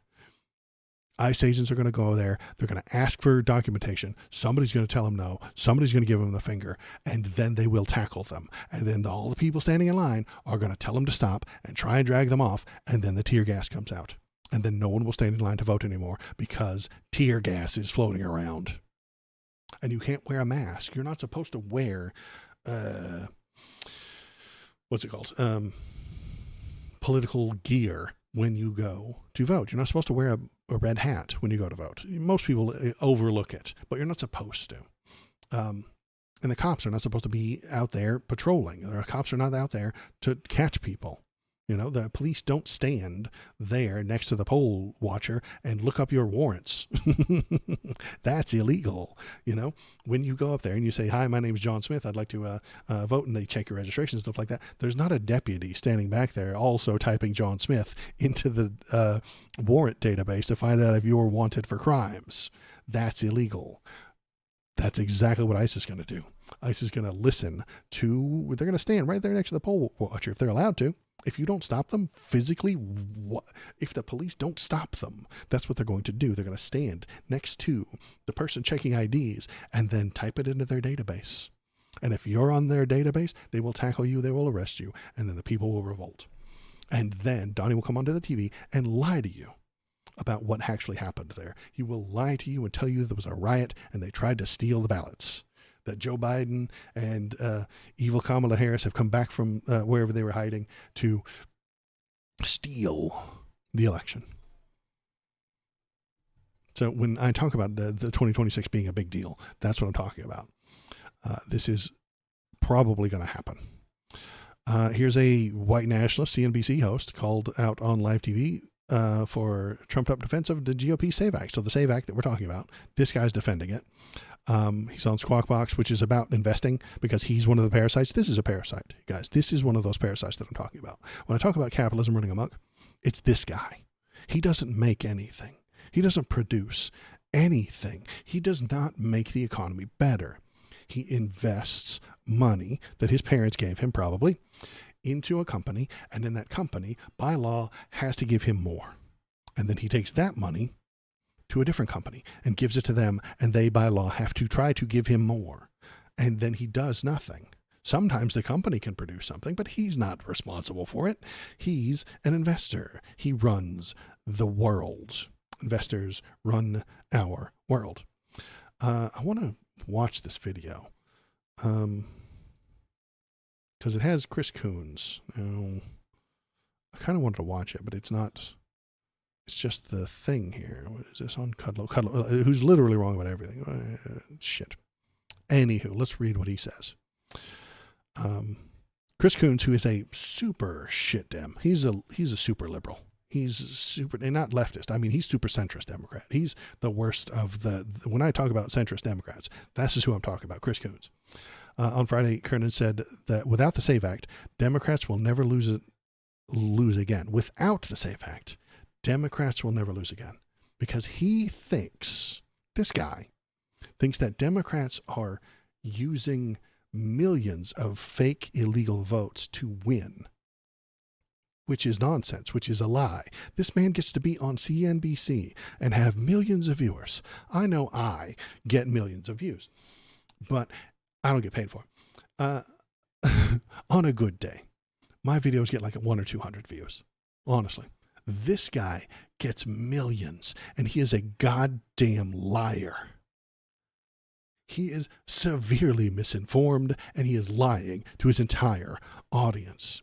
ICE agents are going to go there. They're going to ask for documentation. Somebody's going to tell them no. Somebody's going to give them the finger, and then they will tackle them. And then all the people standing in line are going to tell them to stop and try and drag them off, and then the tear gas comes out. And then no one will stand in line to vote anymore because tear gas is floating around. And you can't wear a mask. You're not supposed to wear, what's it called? Political gear when you go to vote. You're not supposed to wear a red hat when you go to vote. Most people overlook it, but you're not supposed to. And the cops are not supposed to be out there patrolling. The cops are not out there to catch people. You know, the police don't stand there next to the poll watcher and look up your warrants. That's illegal. You know, when you go up there and you say, hi, my name is John Smith, I'd like to vote, and they check your registration and stuff like that, there's not a deputy standing back there also typing John Smith into the warrant database to find out if you're wanted for crimes. That's illegal. That's exactly what ICE is going to do. ICE is going to listen to, they're going to stand right there next to the poll watcher if they're allowed to. If you don't stop them physically, if the police don't stop them, that's what they're going to do. They're going to stand next to the person checking IDs and then type it into their database. And if you're on their database, they will tackle you, they will arrest you, and then the people will revolt. And then Donnie will come onto the TV and lie to you about what actually happened there. He will lie to you and tell you there was a riot and they tried to steal the ballots. That Joe Biden and evil Kamala Harris have come back from wherever they were hiding to steal the election. So when I talk about the 2026 being a big deal, that's what I'm talking about. This is probably going to happen. Here's a white nationalist CNBC host called out on live TV for trumped-up defense of the GOP SAVE Act. So the SAVE Act that we're talking about, this guy's defending it. He's on Squawk Box, which is about investing because he's one of the parasites. This is a parasite, guys. This is one of those parasites that I'm talking about. When I talk about capitalism running amok, it's this guy. He doesn't make anything. He doesn't produce anything. He does not make the economy better. He invests money that his parents gave him probably into a company, and then that company, by law, has to give him more. And then he takes that money to a different company and gives it to them, and they by law have to try to give him more, and then he does nothing. Sometimes the company can produce something, but he's not responsible for it. He's an investor. He runs the world. Investors run our world. I want to watch this video because it has Chris Coons. I kind of wanted to watch it, but it's not. It's just the thing here. What is this on Kudlow? Kudlow, who's literally wrong about everything. Shit. Anywho, let's read what he says. Chris Coons, who is a super shit Dem. He's a super liberal. He's super, and not leftist. I mean, he's super centrist Democrat. He's the worst of when I talk about centrist Democrats, this is who I'm talking about, Chris Coons. On Friday, Kernan said that without the SAVE Act, Democrats will never lose again. Without the SAVE Act, Democrats will never lose again. Because this guy thinks that Democrats are using millions of fake illegal votes to win, which is nonsense, which is a lie. This man gets to be on CNBC and have millions of viewers. I know I get millions of views, but I don't get paid for it. On a good day, my videos get like 100 or 200 views. Honestly, this guy gets millions, and he is a goddamn liar. He is severely misinformed, and he is lying to his entire audience.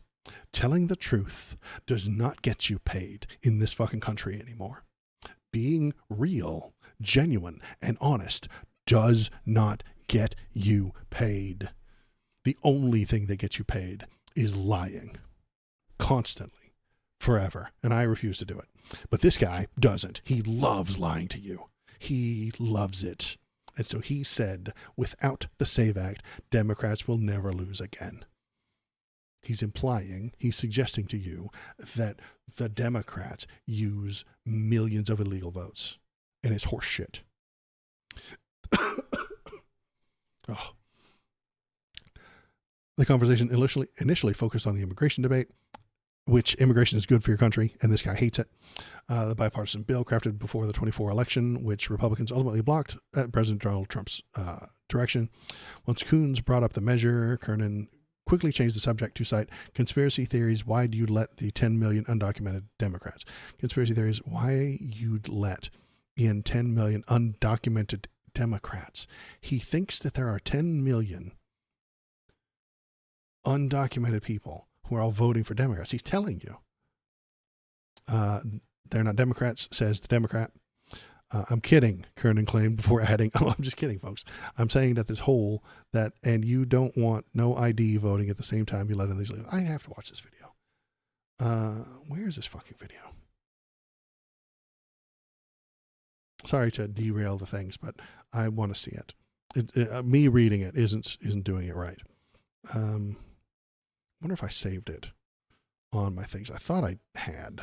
Telling the truth does not get you paid in this fucking country anymore. Being real, genuine, and honest does not get you paid. The only thing that gets you paid is lying. Constantly. Forever. And I refuse to do it. But this guy doesn't. He loves lying to you. He loves it. And so he said, without the SAVE Act, Democrats will never lose again. He's suggesting to you that the Democrats use millions of illegal votes. And it's horse shit. Oh. The conversation initially focused on the immigration debate, which immigration is good for your country, and this guy hates it. The bipartisan bill crafted before the 2024 election, which Republicans ultimately blocked at President Donald Trump's direction. Once Coons brought up the measure, Kernan quickly changed the subject to cite conspiracy theories. Why do you let the 10 million undocumented Democrats? Conspiracy theories, why you'd let in 10 million undocumented Democrats. He thinks that there are 10 million undocumented people who are all voting for Democrats. He's telling you. They're not Democrats, says the Democrat. I'm kidding, Kernan claimed before adding, I'm just kidding, folks. I'm saying that and you don't want no ID voting at the same time you let in these. I have to watch this video. Where is this fucking video? Sorry to derail the things, but I want to see it. Me reading it isn't doing it right. Wonder if I saved it on my things. I thought I had.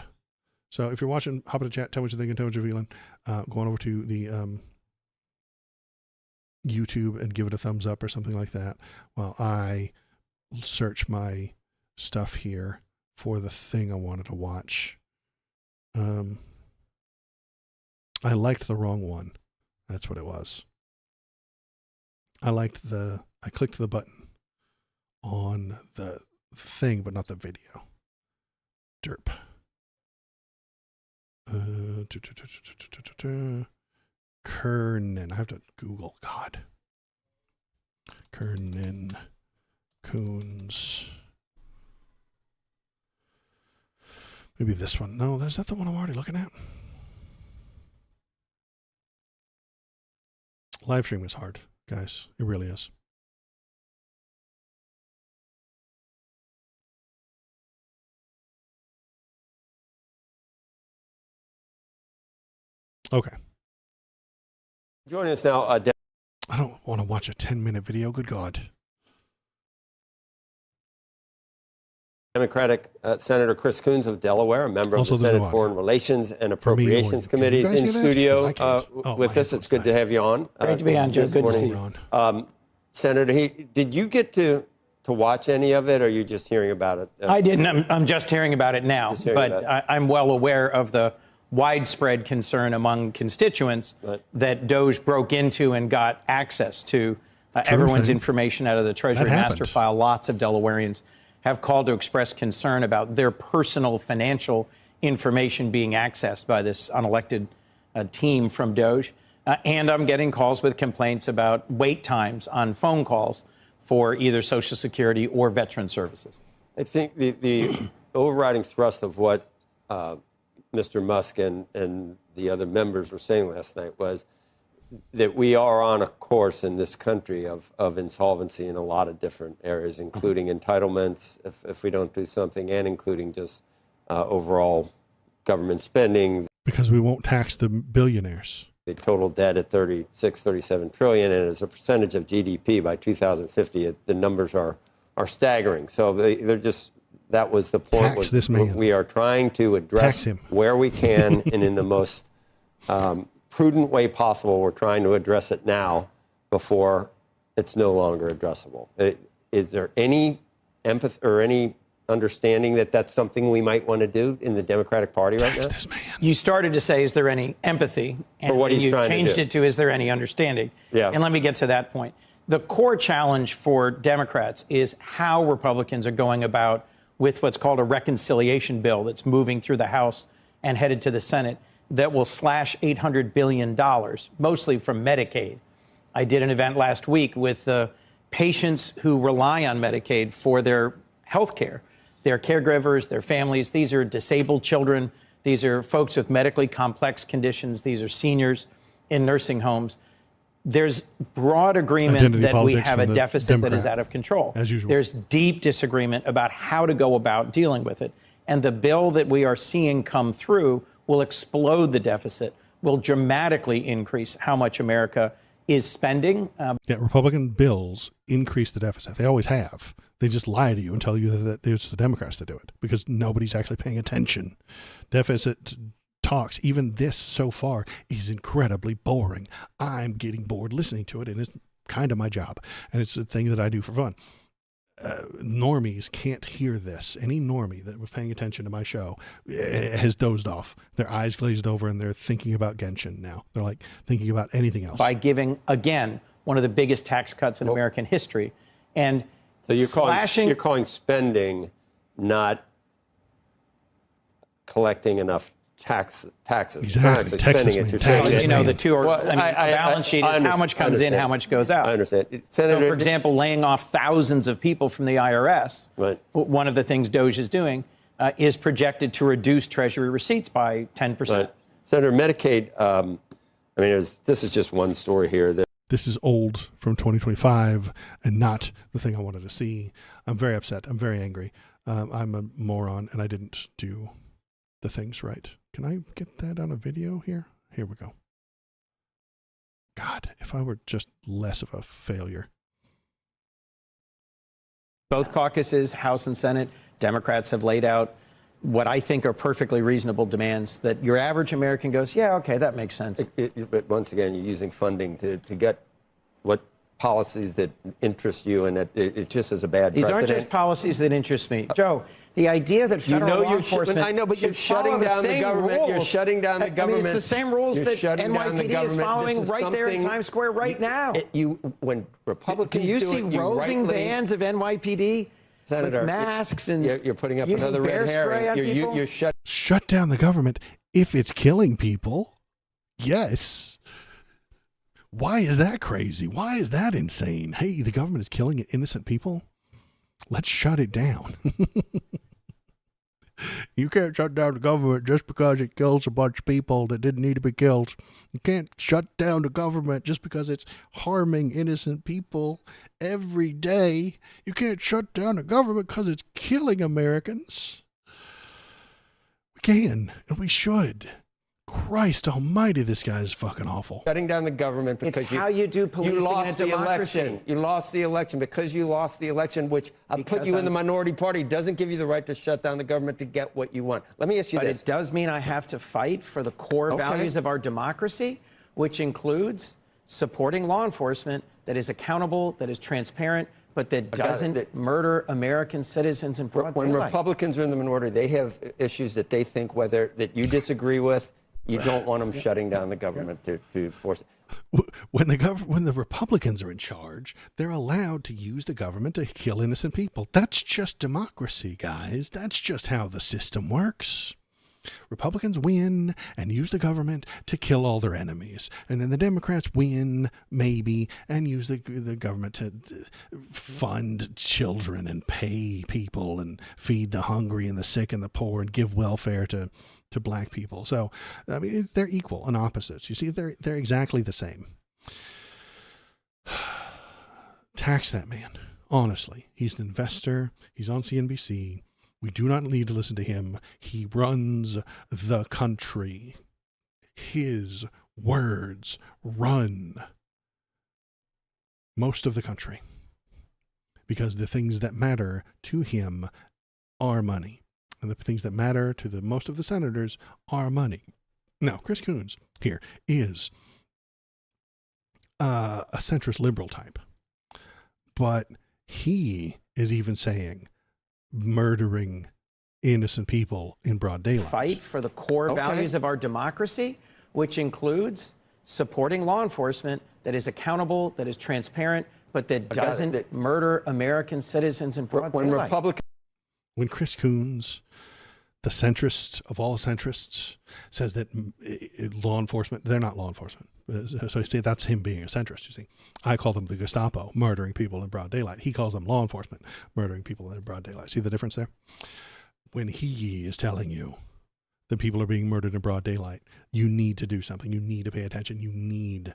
So if you're watching, hop in the chat, tell me what you're thinking, tell me what you're feeling. Go on over to the YouTube and give it a thumbs up or something like that while I search my stuff here for the thing I wanted to watch. I liked the wrong one. That's what it was. I clicked the button on the thing, but not the video. Derp. Kernan. I have to Google. God. Kernan. Coons. Maybe this one. No, is that the one I'm already looking at? Live stream is hard, guys. It really is. Okay. Joining us now. I don't want to watch a 10-minute video. Good God. Democratic Senator Chris Coons of Delaware, a member of the Senate Foreign Relations and Appropriations Committee, in studio with us. It's good to have you on. Great to be on, Joe. Good to see you. Senator, did you get to watch any of it, or are you just hearing about it? I didn't. I'm just hearing about it now, but I'm well aware of the widespread concern among constituents that Doge broke into and got access to everyone's information out of the Treasury Master File. Lots of Delawareans have called to express concern about their personal financial information being accessed by this unelected team from Doge. And I'm getting calls with complaints about wait times on phone calls for either Social Security or veteran services. I think the overriding thrust of what Mr. Musk and the other members were saying last night was that we are on a course in this country of insolvency in a lot of different areas, including entitlements if we don't do something, and including just overall government spending. Because we won't tax the billionaires. The total debt at 36, 37 trillion, and as a percentage of GDP by 2050, the numbers are staggering. So they're just, that was the point. Tax this man. We are trying to address where we can and in the most prudent way possible. We're trying to address it now before it's no longer addressable. Is there any empathy or any understanding that that's something we might want to do in the Democratic Party right now? This man. You started to say, is there any empathy? And for what he's you trying changed to do. it to, is there any understanding? Yeah. And let me get to that point. The core challenge for Democrats is how Republicans are going about with what's called a reconciliation bill that's moving through the House and headed to the Senate that will slash $800 billion, mostly from Medicaid. I did an event last week with patients who rely on Medicaid for their health care. Their caregivers, their families. These are disabled children. These are folks with medically complex conditions. These are seniors in nursing homes. There's broad agreement that we have a deficit that is out of control. As usual. There's deep disagreement about how to go about dealing with it. And the bill that we are seeing come through will explode the deficit, will dramatically increase how much America is spending. Republican bills increase the deficit. They always have. They just lie to you and tell you that it's the Democrats that do it because nobody's actually paying attention. Deficit talks, even this so far, is incredibly boring. I'm getting bored listening to it, and it's kind of my job. And it's a thing that I do for fun. Normies can't hear this. Any normie that was paying attention to my show has dozed off. Their eyes glazed over, and they're thinking about Genshin now. They're like thinking about anything else. By giving, again, one of the biggest tax cuts in American history. And so you're calling spending not collecting enough taxes. Exactly. Texas taxes. You know, the two are, the balance sheet is how much comes in, how much goes out. I understand. So, for example, laying off thousands of people from the IRS, right. One of the things Doge is doing is projected to reduce Treasury receipts by 10%. Right. Senator, Medicaid, this is just one story here. This is old from 2025 and not the thing I wanted to see. I'm very upset. I'm very angry. I'm a moron, and I didn't do the things right. Can I get that on a video here? Here we go. God, if I were just less of a failure. Both caucuses, House and Senate, Democrats have laid out what I think are perfectly reasonable demands that your average American goes, yeah, okay, that makes sense. But once again, you're using funding to get what policies that interest you, and it just is a bad precedent. These aren't just policies that interest me. Joe, the idea that federal law enforcement I know, but you're shutting down the government. You're shutting down the government. It's the same rules that NYPD is following right there in Times Square right now. When Republicans do you see roving bands of NYPD Senator, with masks and you're putting up another red herring. You're shut down the government if it's killing people. Yes. Why is that crazy? Why is that insane? Hey, the government is killing innocent people. Let's shut it down. You can't shut down the government just because it kills a bunch of people that didn't need to be killed. You can't shut down the government just because it's harming innocent people every day. You can't shut down the government because it's killing Americans. We can, and we should. Christ almighty, this guy is fucking awful. Shutting down the government because it's how you do policing lost and the democracy. election. You lost the election because you lost the election, which put you in the minority party doesn't give you the right to shut down the government to get what you want. Let me ask you this. But it does mean I have to fight for the core values of our democracy, which includes supporting law enforcement that is accountable, that is transparent, but that doesn't murder American citizens in broad daylight. When Republicans are in the minority, they have issues that they think that you disagree with. You don't want them shutting down the government to force it. When the Republicans are in charge, they're allowed to use the government to kill innocent people. That's just democracy, guys. That's just how the system works. Republicans win and use the government to kill all their enemies. And then the Democrats win, maybe, and use the government to fund children and pay people and feed the hungry and the sick and the poor and give welfare to black people. So, I mean, they're equal and opposites. You see, they're exactly the same. Tax that man. Honestly, he's an investor. He's on CNBC. We do not need to listen to him. He runs the country. His words run most of the country because the things that matter to him are money. And the things that matter to the most of the senators are money. Now, Chris Coons here is a centrist liberal type, but he is even saying murdering innocent people in broad daylight. Fight for the core values of our democracy, which includes supporting law enforcement that is accountable, that is transparent, but that doesn't murder American citizens in broad daylight. When Chris Coons, the centrist of all centrists, says that law enforcement, they're not law enforcement. So I say that's him being a centrist, you see. I call them the Gestapo, murdering people in broad daylight. He calls them law enforcement, murdering people in broad daylight. See the difference there? When he is telling you that people are being murdered in broad daylight, you need to do something. You need to pay attention. You need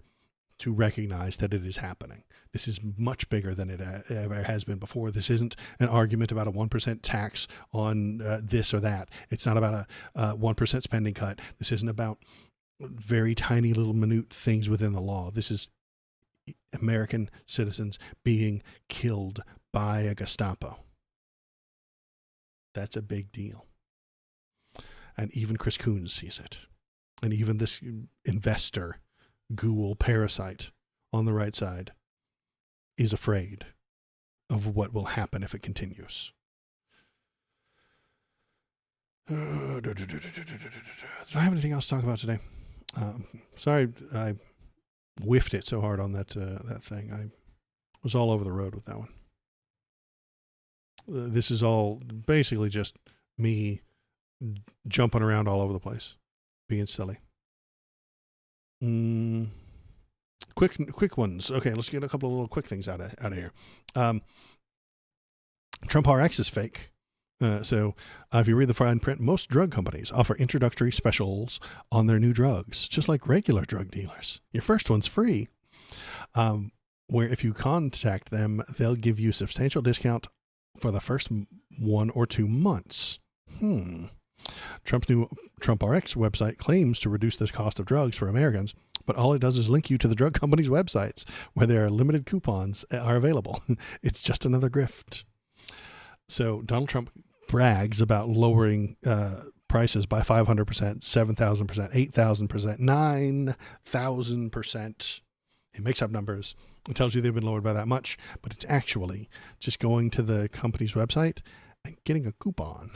to recognize that it is happening. This is much bigger than it ever has been before. This isn't an argument about a 1% tax on this or that. It's not about a 1% spending cut. This isn't about very tiny little minute things within the law. This is American citizens being killed by a Gestapo. That's a big deal. And even Chris Coons sees it. And even this investor, ghoul, parasite on the right side is afraid of what will happen if it continues. Do I have anything else to talk about today? Sorry, I whiffed it so hard on that thing. I was all over the road with that one. This is all basically just me jumping around all over the place, being silly. Quick ones. Okay, let's get a couple of little quick things out of here. Trump RX is fake. So if you read the fine print, most drug companies offer introductory specials on their new drugs, just like regular drug dealers. Your first one's free, where if you contact them, they'll give you substantial discount for the first 1 or 2 months. Trump's new Trump RX website claims to reduce the cost of drugs for Americans, but all it does is link you to the drug company's websites where there are limited coupons are available. It's just another grift. So Donald Trump brags about lowering prices by 500%, 7,000%, 8,000%, 9,000%. He makes up numbers. It tells you they've been lowered by that much, but it's actually just going to the company's website and getting a coupon,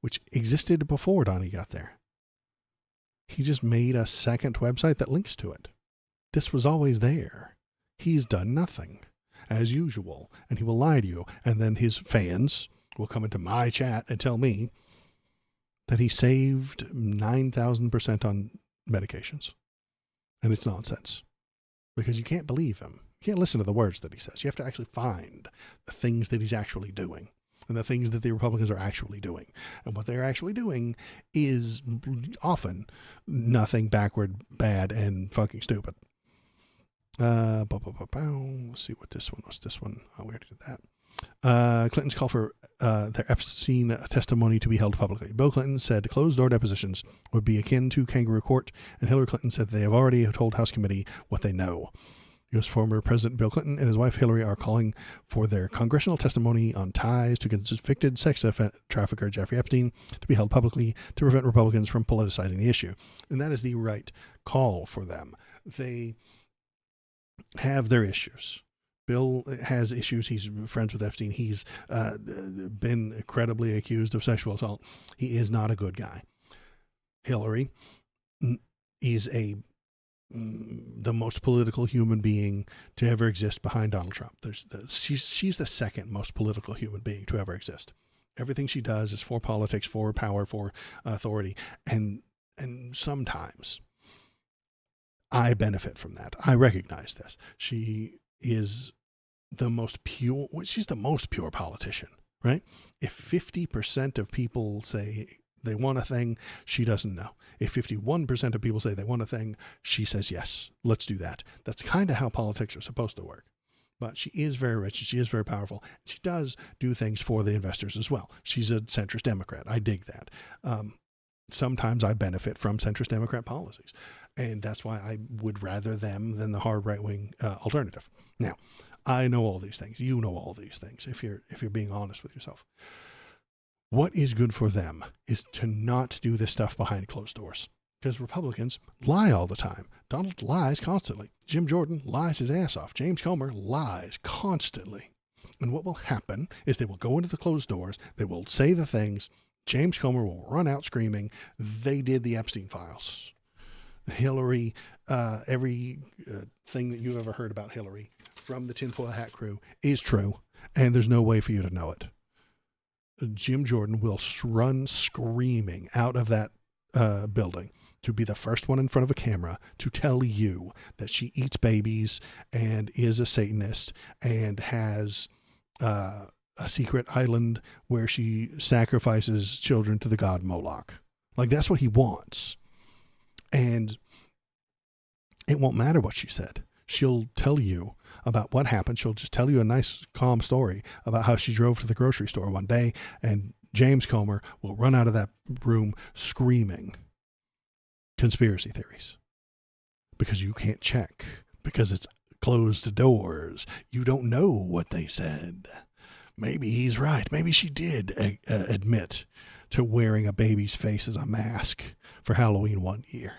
which existed before Donnie got there. He just made a second website that links to it. This was always there. He's done nothing, as usual, and he will lie to you. And then his fans will come into my chat and tell me that he saved 9,000% on medications. And it's nonsense, because you can't believe him. You can't listen to the words that he says. You have to actually find the things that he's actually doing and the things that the Republicans are actually doing. And what they're actually doing is often nothing, backward, bad, and fucking stupid. Let's see what this one was. This one, we already did that. Clinton's call for their Epstein testimony to be held publicly. Bill Clinton said closed-door depositions would be akin to kangaroo court, and Hillary Clinton said they have already told House Committee what they know. U.S. former President Bill Clinton and his wife Hillary are calling for their congressional testimony on ties to convicted sex trafficker Jeffrey Epstein to be held publicly to prevent Republicans from politicizing the issue. And that is the right call for them. They have their issues. Bill has issues. He's friends with Epstein. He's been credibly accused of sexual assault. He is not a good guy. Hillary is the most political human being to ever exist behind Donald Trump. She's the second most political human being to ever exist. Everything she does is for politics, for power, for authority, and sometimes I benefit from that. I recognize this. She is the most pure. She's the most pure politician, right? If 50% of people say they want a thing, she doesn't know. If 51% of people say they want a thing, she says, yes, let's do that. That's kind of how politics are supposed to work. But she is very rich. She is very powerful. She does do things for the investors as well. She's a centrist Democrat. I dig that. Sometimes I benefit from centrist Democrat policies. And that's why I would rather them than the hard right-wing alternative. Now, I know all these things. You know all these things if you're being honest with yourself. What is good for them is to not do this stuff behind closed doors, because Republicans lie all the time. Donald lies constantly. Jim Jordan lies his ass off. James Comer lies constantly. And what will happen is they will go into the closed doors. They will say the things. James Comer will run out screaming, they did the Epstein files. Hillary, every thing that you've ever heard about Hillary from the tinfoil hat crew is true, and there's no way for you to know it. Jim Jordan will run screaming out of that building to be the first one in front of a camera to tell you that she eats babies and is a Satanist and has a secret island where she sacrifices children to the god Moloch. Like, that's what he wants. And it won't matter what she said. She'll tell you about what happened. She'll just tell you a nice, calm story about how she drove to the grocery store one day, and James Comer will run out of that room screaming conspiracy theories because you can't check, because it's closed doors. You don't know what they said. Maybe he's right. Maybe she did admit to wearing a baby's face as a mask for Halloween one year.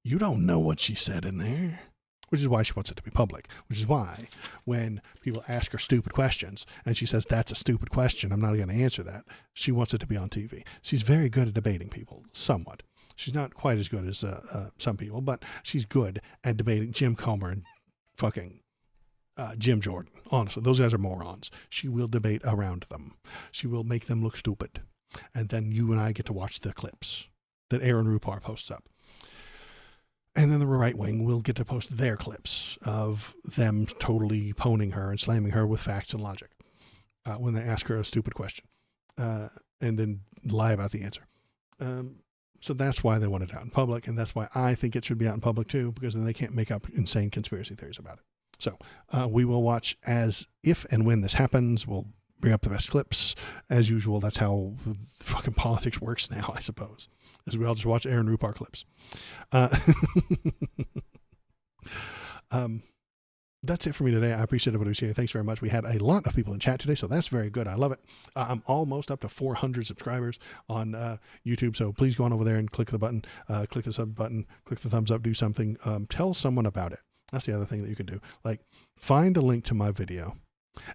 You don't know what she said in there. Which is why she wants it to be public. Which is why when people ask her stupid questions and she says, that's a stupid question, I'm not going to answer that, she wants it to be on TV. She's very good at debating people, somewhat. She's not quite as good as some people, but she's good at debating Jim Comer and fucking Jim Jordan. Honestly, those guys are morons. She will debate around them. She will make them look stupid. And then you and I get to watch the clips that Aaron Rupar posts up. And then the right wing will get to post their clips of them totally poning her and slamming her with facts and logic when they ask her a stupid question and then lie about the answer. So that's why they want it out in public. And that's why I think it should be out in public too, because then they can't make up insane conspiracy theories about it. So we will watch as if and when this happens. We'll bring up the best clips as usual. That's how fucking politics works now, I suppose. As we all just watch Aaron Rupar clips. That's it for me today. I appreciate everybody who's here. Thanks very much. We had a lot of people in chat today, so that's very good. I love it. I'm almost up to 400 subscribers on YouTube, so please go on over there and click the button, click the sub button, click the thumbs up, do something. Tell someone about it. That's the other thing that you can do. Like, find a link to my video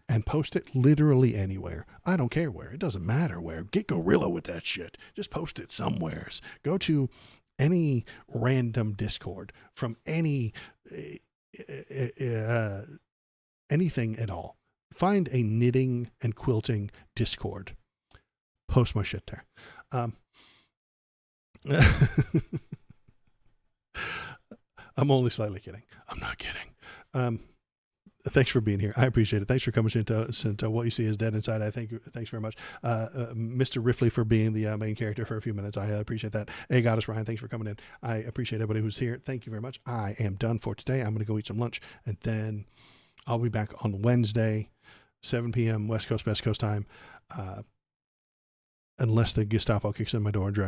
and post it literally anywhere. I don't care where. It doesn't matter where. Get gorilla with that shit. Just post it somewheres. Go to any random Discord from any anything at all. Find a knitting and quilting Discord. Post my shit there. I'm only slightly kidding. I'm not kidding. Thanks for being here. I appreciate it. Thanks for coming into What You See Is Dead Inside. Thanks very much. Mr. Riffley for being the main character for a few minutes. I appreciate that. Hey, Goddess Ryan, thanks for coming in. I appreciate everybody who's here. Thank you very much. I am done for today. I'm going to go eat some lunch, and then I'll be back on Wednesday, 7 p.m. West Coast time, unless the Gestapo kicks in my door and drags